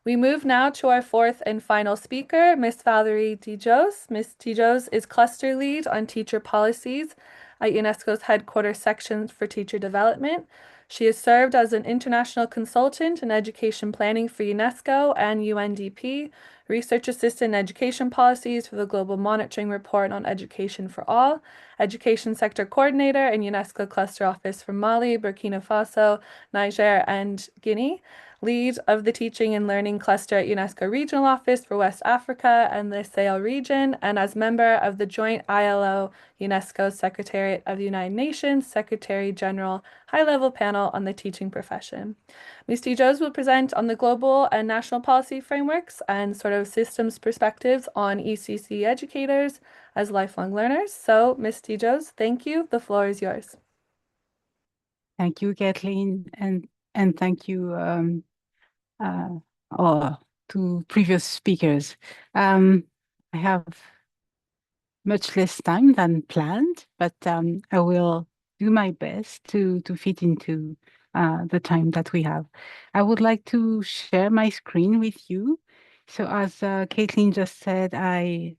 We move now to our fourth and final speaker, Ms. Valerie Tijos. Ms. Tijos is Cluster Lead on Teacher Policies at UNESCO's Headquarters Section for Teacher Development. She has served as an international consultant in education planning for UNESCO and UNDP, research assistant in education policies for the Global Monitoring Report on Education for All, education sector coordinator in UNESCO Cluster Office for Mali, Burkina Faso, Niger, and Guinea, lead of the Teaching and Learning Cluster at UNESCO Regional Office for West Africa and the Sahel region, and as member of the joint ILO UNESCO Secretariat of the United Nations Secretary General High-Level Panel on the Teaching Profession. Ms. Tijos will present on the global and national policy frameworks and sort of systems perspectives on ECCE educators as lifelong learners. So, Ms. Tijos, thank you. The floor is yours. Thank you, Kathleen, and thank you to previous speakers. I have much less time than planned, but I will do my best to fit into the time that we have. I would like to share my screen with you. So as Caitlin just said, I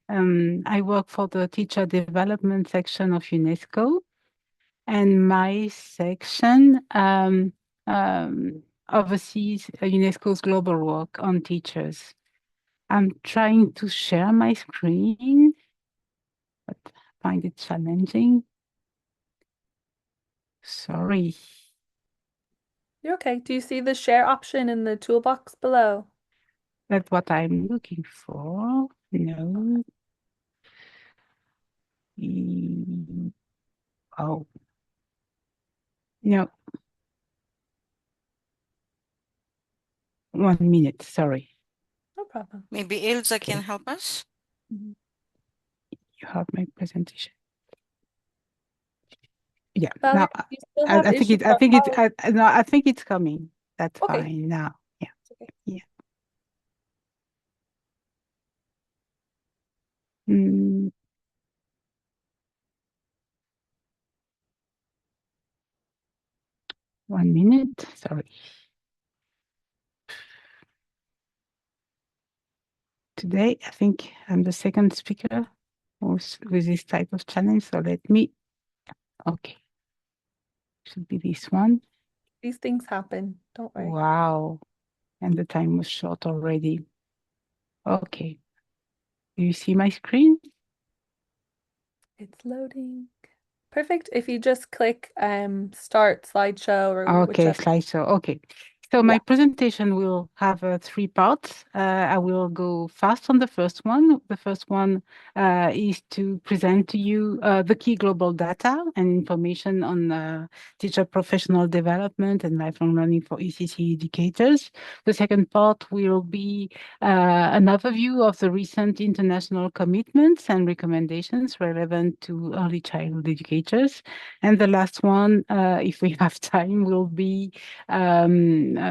work for the teacher development section of UNESCO, and my section oversees UNESCO's global work on teachers. I'm trying to share my screen, but I find it challenging. Sorry. You're okay. Do you see the share option in the toolbox below? That's what I'm looking for. No. Oh. No. 1 minute, sorry. No problem. Maybe Ilza can help us. You have my presentation. Yeah. Valerie, Now you still have I think issues it. I think it's. No, I think it's coming. That's Okay. fine now. Yeah. Yeah. Mm, 1 minute, sorry. Today, I think I'm the second speaker with this type of challenge, so let me, okay, should be this one. These things happen. Don't worry. Wow, and the time was short already. Okay, do you see my screen? It's loading. Perfect. If you just click start slideshow or Okay, whichever. slideshow. Okay. So my presentation will have 3 parts. I will go fast on the first one. The first one is to present to you the key global data and information on teacher professional development and lifelong learning for ECCE educators. The second part will be an overview of the recent international commitments and recommendations relevant to early childhood educators. And the last one, if we have time, will be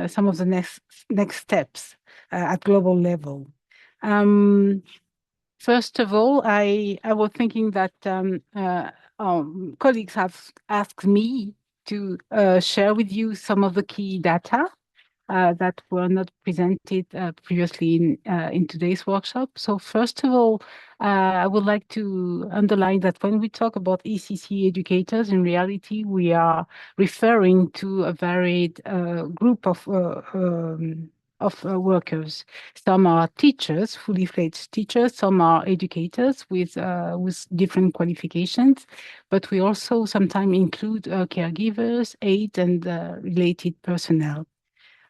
some of the next steps at global level. First of all, I was thinking that colleagues have asked me to share with you some of the key data that were not presented previously in today's workshop. So first of all, I would like to underline that when we talk about ECCE educators, in reality, we are referring to a varied group of workers. Some are teachers, fully fledged teachers. Some are educators with different qualifications, but we also sometimes include caregivers, aides, and related personnel.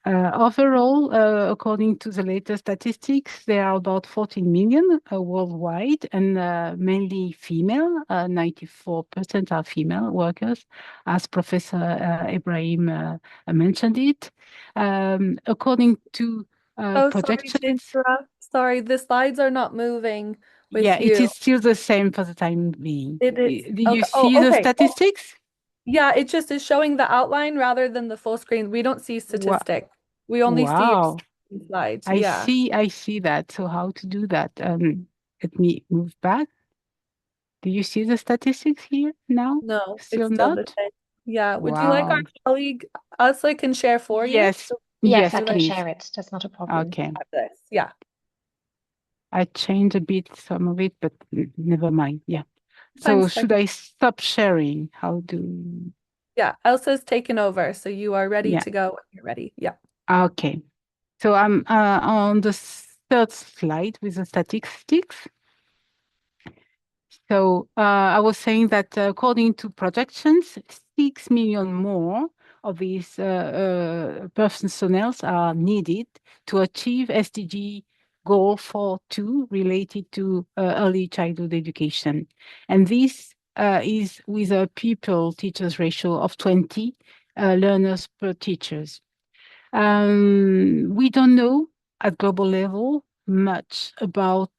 Overall, according to the latest statistics, there are about 14 million worldwide and mainly female. 94% are female workers, as Professor Ibrahim mentioned it. According to Oh, sorry to projections, interrupt. Sorry, the slides are not moving yeah, with it you. is still the same for the time being. It is. Did you Okay. Oh, see the okay. statistics? Yeah, it just is showing the outline rather than the full screen. We don't see Wa- statistic. We only see your Wow. screen slides. I Yeah. see, I see that. So how to do that? Let me move back. Do you see the statistics here now? No, it's Still still the not? same. Yeah. Would you like our Wow. colleague Elsa can share for you? Yes, So Yes, yes, I you can like please. share it. That's not a problem. Okay. this? Yeah. I changed a bit some of it, but never mind. Yeah. So Sometimes should I stop sharing? How do? yeah, Elsa's taken over, so you are ready Yeah. to go when you're ready. Yeah. Okay. So I'm on the third slide with the statistics. So I was saying that according to projections, 6 million more of these personnel are needed to achieve SDG goal 4.2 related to early childhood education. And this is with a pupil teachers ratio of 20 learners per teachers. We don't know at global level much about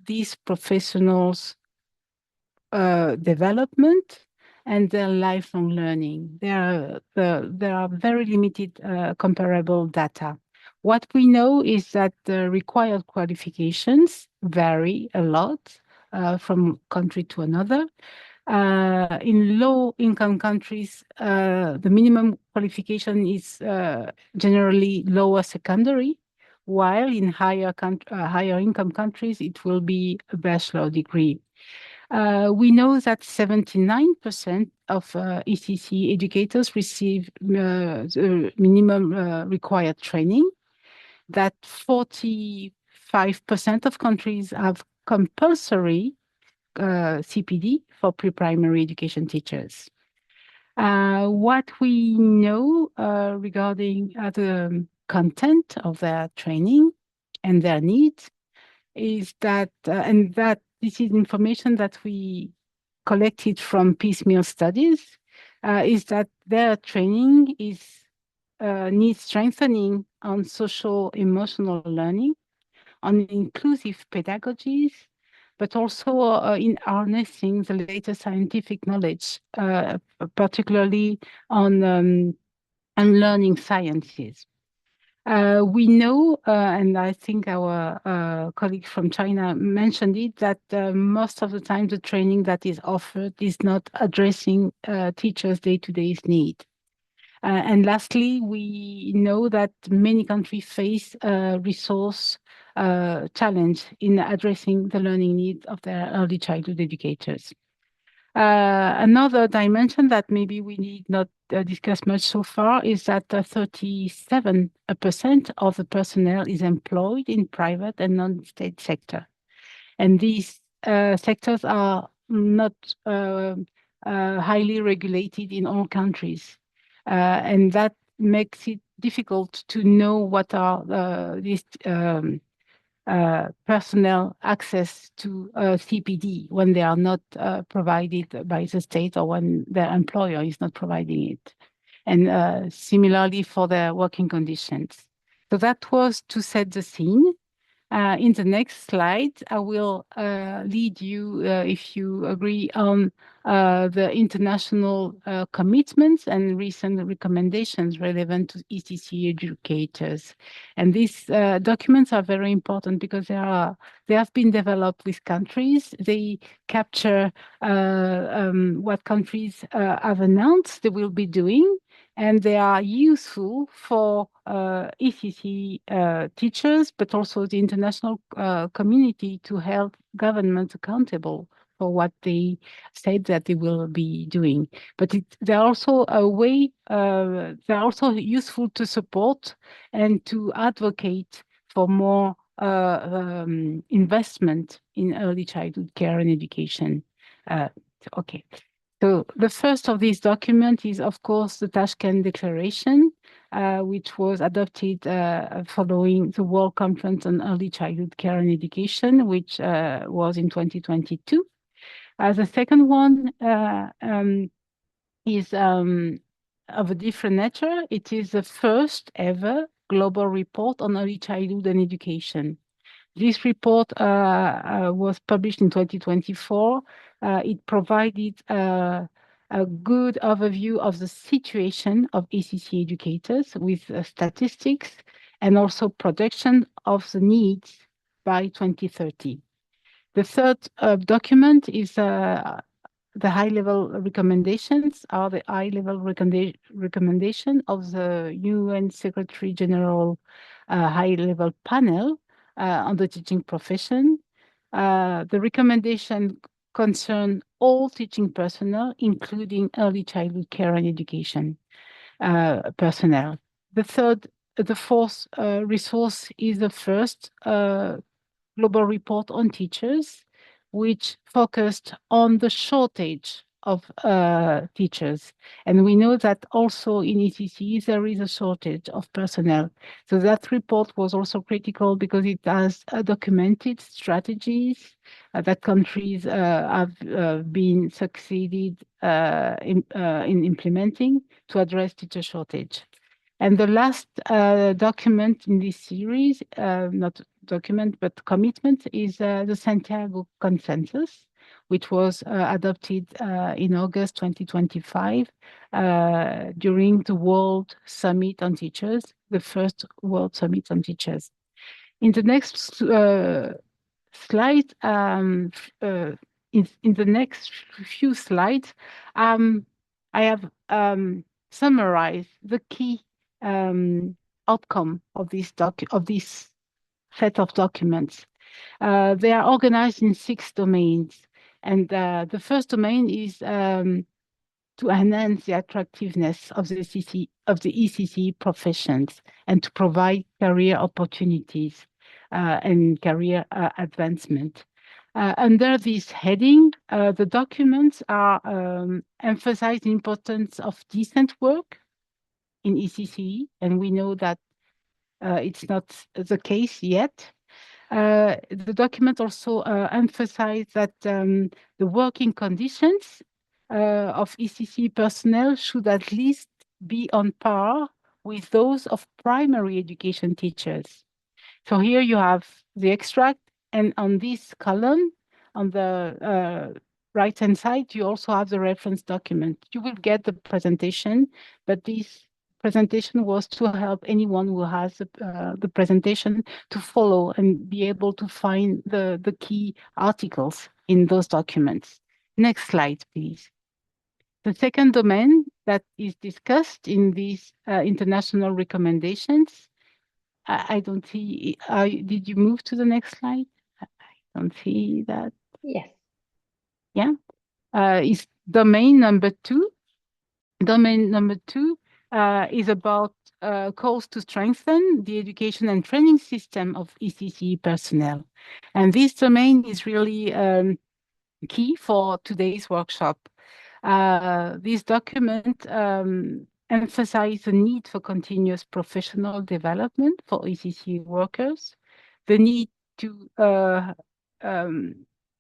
these professionals' development and their lifelong learning. There are very limited comparable data. What we know is that the required qualifications vary a lot from country to another. In low-income countries, the minimum qualification is generally lower secondary, while in higher income countries, it will be a bachelor degree. We know that 79% of ECC educators receive the minimum required training, that 45% of countries have compulsory CPD for pre-primary education teachers. What we know regarding the content of their training and their needs is that, and that this is information that we collected from piecemeal studies, is that their training needs strengthening on social emotional learning, on inclusive pedagogies, but also in harnessing the latest scientific knowledge, particularly on learning sciences. We know, and I think our colleague from China mentioned it, that most of the time the training that is offered is not addressing teachers' day-to-day need. And lastly, we know that many countries face resource challenge in addressing the learning needs of their early childhood educators. Another dimension that maybe we need not discuss much so far is that 37% of the personnel is employed in private and non-state sector. And these sectors are not highly regulated in all countries. And that makes it difficult to know what are these personnel access to CPD when they are not provided by the state or when their employer is not providing it. And similarly for their working conditions. So that was to set the scene. In the next slide, I will lead you, if you agree, on the international commitments and recent recommendations relevant to ECCE educators. And these documents are very important because they have been developed with countries. They capture what countries have announced they will be doing, and they are useful for ECCE teachers, but also the international community to help governments accountable for what they said that they will be doing. But they're also a way, they're also useful to support and to advocate for more investment in early childhood care and education. Okay. So the first of these documents is, of course, the Tashkent Declaration, which was adopted following the World Conference on Early Childhood Care and Education, which was in 2022. The second one is of a different nature. It is the first ever global report on early childhood and education. This report was published in 2024. It provided a good overview of the situation of ECCE educators with statistics and also projection of the needs by 2030. The third document is the high-level recommendations, are the high-level recommendation of the UN Secretary General high-level panel on the teaching profession. The recommendation concern all teaching personnel, including early childhood care and education personnel. The fourth resource is the first global report on teachers, which focused on the shortage of teachers. And we know that also in ECCE, there is a shortage of personnel. So that report was also critical because it has documented strategies that countries have been succeeded in implementing to address teacher shortage. And the last document in this series, not document, but commitment, is the Santiago Consensus, which was adopted in August 2025 during the World Summit on Teachers, the first World Summit on Teachers. In the next slide, in the next few slides, I have summarized the key outcome of this set of documents. They are organized in 6 domains, and the first domain is to enhance the attractiveness of the ECCE professions and to provide career opportunities and career advancement. Under this heading, the documents are emphasize the importance of decent work in ECCE, and we know that it's not the case yet. The document also emphasizes that the working conditions of ECCE personnel should at least be on par with those of primary education teachers. So here you have the extract, and on this column, on the right-hand side, you also have the reference document. You will get the presentation, but this presentation was to help anyone who has the presentation to follow and be able to find the key articles in those documents. Next slide, please. The second domain that is discussed in these international recommendations, I don't see, did you move to the next slide? I don't see that. Yes. Yeah, is domain number 2. Domain number 2 is about calls to strengthen the education and training system of ECCE personnel. And this domain is really key for today's workshop. This document emphasizes the need for continuous professional development for ECCE workers, the need to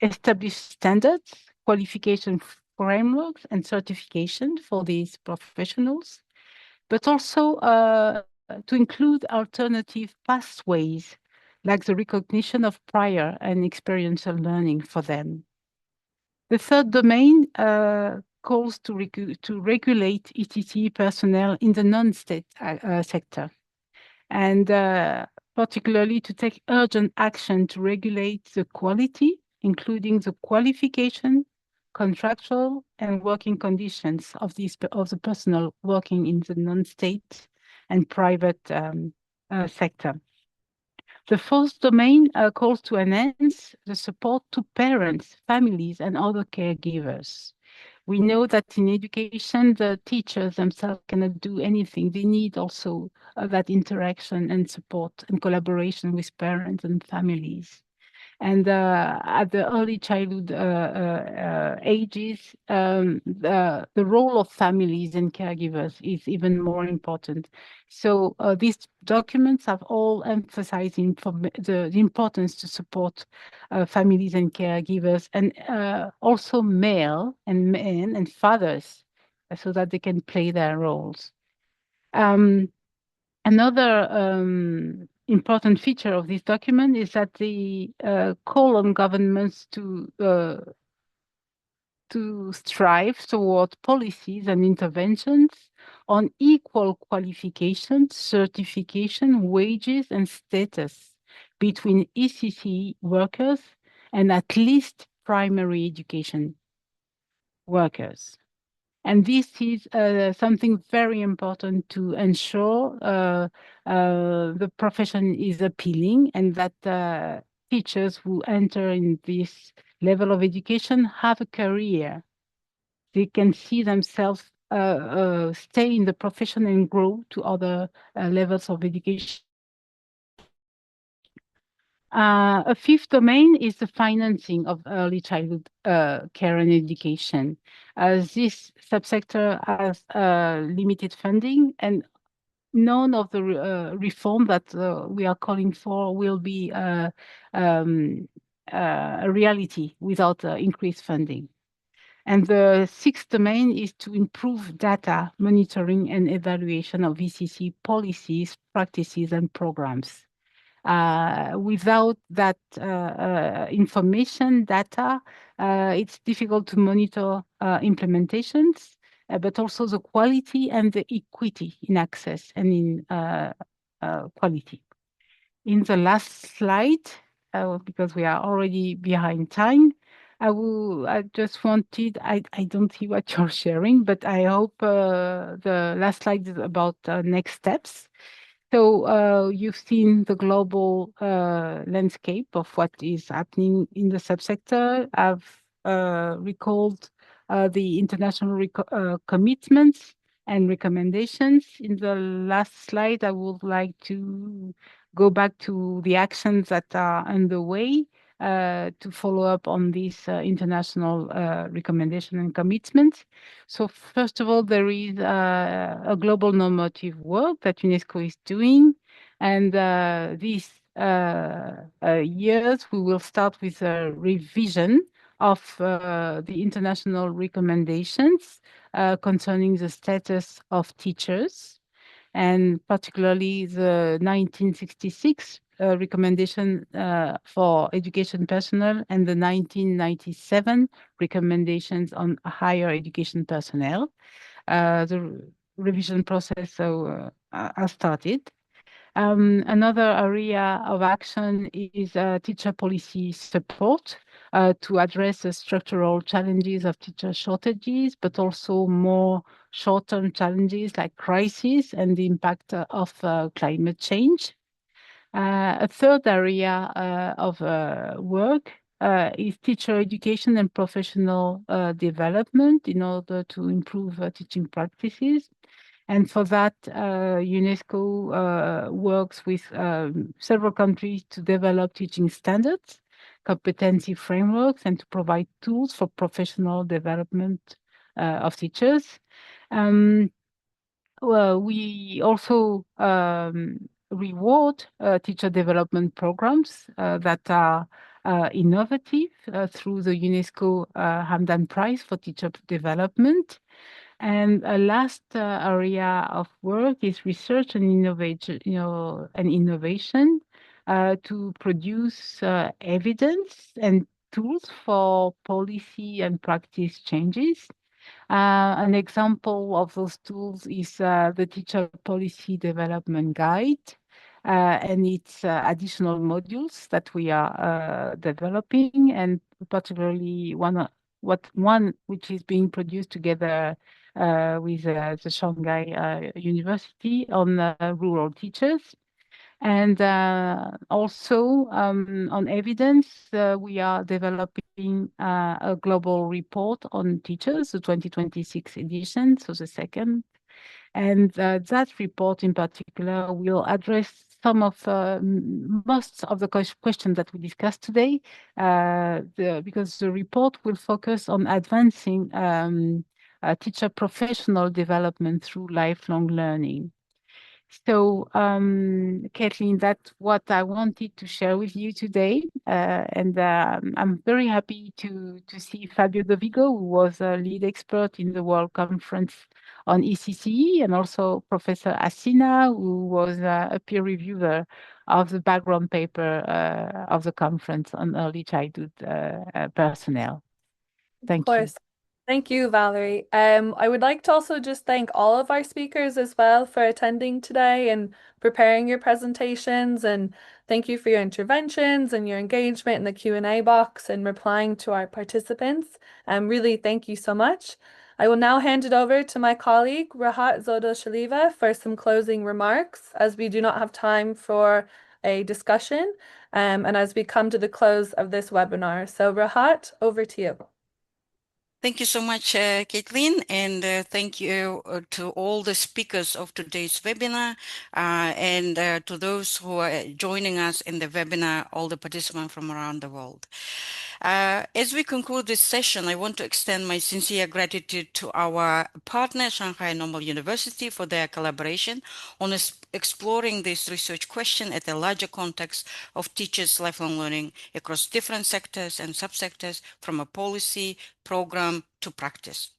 establish standards, qualification frameworks, and certification for these professionals, but also to include alternative pathways, like the recognition of prior and experiential learning for them. The third domain calls to regulate ECCE personnel in the non-state sector, and particularly to take urgent action to regulate the quality, including the qualification, contractual, and working conditions of the personnel working in the non-state and private sector. The fourth domain calls to enhance the support to parents, families, and other caregivers. We know that in education, the teachers themselves cannot do anything. They need also that interaction and support and collaboration with parents and families. And at the early childhood ages, the role of families and caregivers is even more important. So these documents have all emphasized the importance to support families and caregivers, and also male and men and fathers, so that they can play their roles. Another important feature of this document is that they call on governments to strive toward policies and interventions on equal qualifications, certification, wages, and status between ECCE workers and at least primary education workers. And this is something very important to ensure the profession is appealing, and that teachers who enter in this level of education have a career. They can see themselves stay in the profession and grow to other levels of education. A fifth domain is the financing of early childhood care and education. This subsector has limited funding, and none of the reform that we are calling for will be a reality without increased funding. And the sixth domain is to improve data monitoring and evaluation of ECCE policies, practices, and programs. Without that information, data, it's difficult to monitor implementations, but also the quality and the equity in access and in quality. In the last slide, because we are already behind time, I just wanted, I don't see what you're sharing, but I hope the last slide is about next steps. So you've seen the global landscape of what is happening in the subsector. I've recalled the international commitments and recommendations. In the last slide, I would like to go back to the actions that are underway to follow up on these international recommendation and commitments. So first of all, there is a global normative work that UNESCO is doing. And these years, we will start with a revision of the international recommendations concerning the status of teachers, and particularly the 1966 recommendation for education personnel and the 1997 recommendations on higher education personnel. The revision process has started. Another area of action is teacher policy support to address the structural challenges of teacher shortages, but also more short-term challenges like crisis and the impact of climate change. A third area of work is teacher education and professional development in order to improve teaching practices. And for that, UNESCO works with several countries to develop teaching standards, competency frameworks, and to provide tools for professional development of teachers. Well, we also reward teacher development programs that are innovative through the UNESCO Hamdan Prize for Teacher Development. And a last area of work is research and innovation, to produce evidence and tools for policy and practice changes. An example of those tools is the Teacher Policy Development Guide and its additional modules that we are developing, and particularly one which is being produced together with the Shanghai University on rural teachers. And also on evidence, we are developing a global report on teachers, the 2026 edition, so the second. And that report in particular will address some of most of the questions that we discussed today, because the report will focus on advancing teacher professional development through lifelong learning. So, Kathleen, that's what I wanted to share with you today. And I'm very happy to see Fabio Dovigo, who was a lead expert in the World Conference on ECCE, and also Professor Asina, who was a peer reviewer of the background paper of the conference on early childhood personnel. Thank you. Of course. Thank you, Valerie. I would like to also just thank all of our speakers as well for attending today and preparing your presentations. And thank you for your interventions and your engagement in the Q&A box and replying to our participants. Really, thank you so much. I will now hand it over to my colleague, Rahat Zodo-Shaliva, for some closing remarks, as we do not have time for a discussion, and as we come to the close of this webinar. So Rahat, over to you. Thank you so much, Caitlin, and thank you to all the speakers of today's webinar, and to those who are joining us in the webinar, all the participants from around the world. As we conclude this session, I want to extend my sincere gratitude to our partner, Shanghai Normal University, for their collaboration on exploring this research question at a larger context of teachers' lifelong learning across different sectors and subsectors, from a policy, program to practice.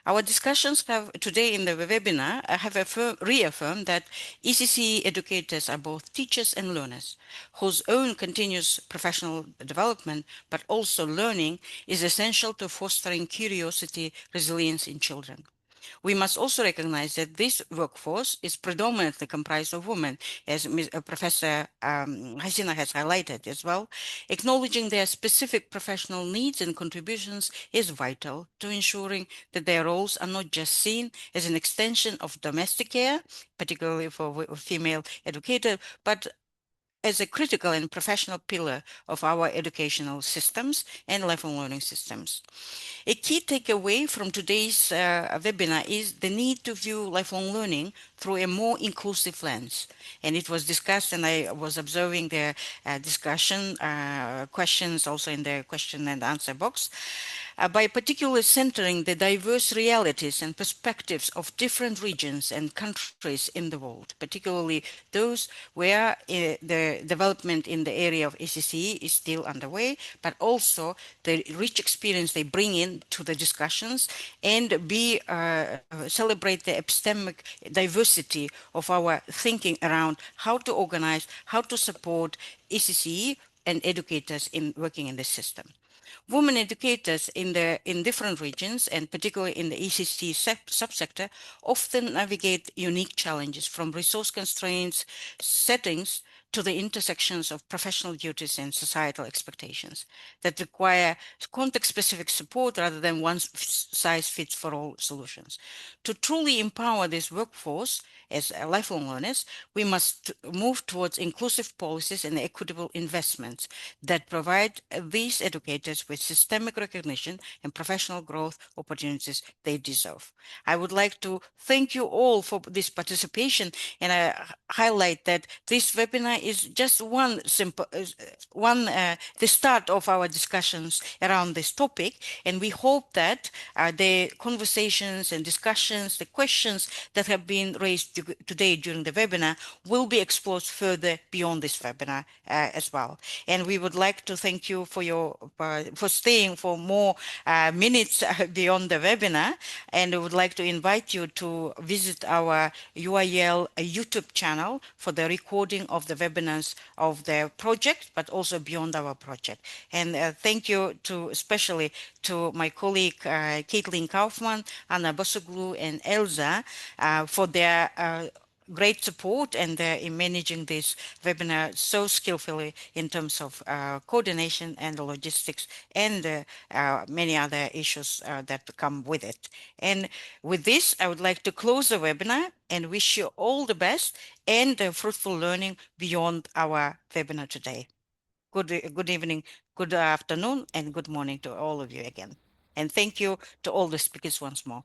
Our discussions today in the webinar have reaffirmed that ECCE educators are both teachers and learners, whose own continuous professional development, but also learning, is essential to fostering curiosity, resilience in children. We must also recognize that this workforce is predominantly comprised of women, as Professor Hasina has highlighted as well. Acknowledging their specific professional needs and contributions is vital to ensuring that their roles are not just seen as an extension of domestic care, particularly for female educators, but as a critical and professional pillar of our educational systems and lifelong learning systems. A key takeaway from today's webinar is the need to view lifelong learning through a more inclusive lens. And it was discussed, and I was observing the discussion questions also in the question and answer box, by particularly centering the diverse realities and perspectives of different regions and countries in the world, particularly those where the development in the area of ECCE is still underway, but also the rich experience they bring in to the discussions, and celebrate the epistemic diversity of our thinking around how to organize, how to support ECCE and educators in working in this system. Women educators in different regions, and particularly in the ECC subsector, often navigate unique challenges from resource constraints settings to the intersections of professional duties and societal expectations that require context-specific support rather than one-size-fits-for-all solutions. To truly empower this workforce as lifelong learners, we must move towards inclusive policies and equitable investments that provide these educators with systemic recognition and professional growth opportunities they deserve. I would like to thank you all for this participation, and I highlight that this webinar is just the start of our discussions around this topic, and we hope that the conversations and discussions, the questions that have been raised today during the webinar will be explored further beyond this webinar as well. And we would like to thank you for staying for more minutes beyond the webinar, and we would like to invite you to visit our UIL YouTube channel for the recording of the webinars of the project, but also beyond our project. And thank you especially to my colleague Caitlin Kaufman, Anna Bosoglu, and Elza for their great support and in managing this webinar so skillfully in terms of coordination and logistics and many other issues that come with it. And with this, I would like to close the webinar and wish you all the best and fruitful learning beyond our webinar today. Good evening, good afternoon, and good morning to all of you again. And thank you to all the speakers once more.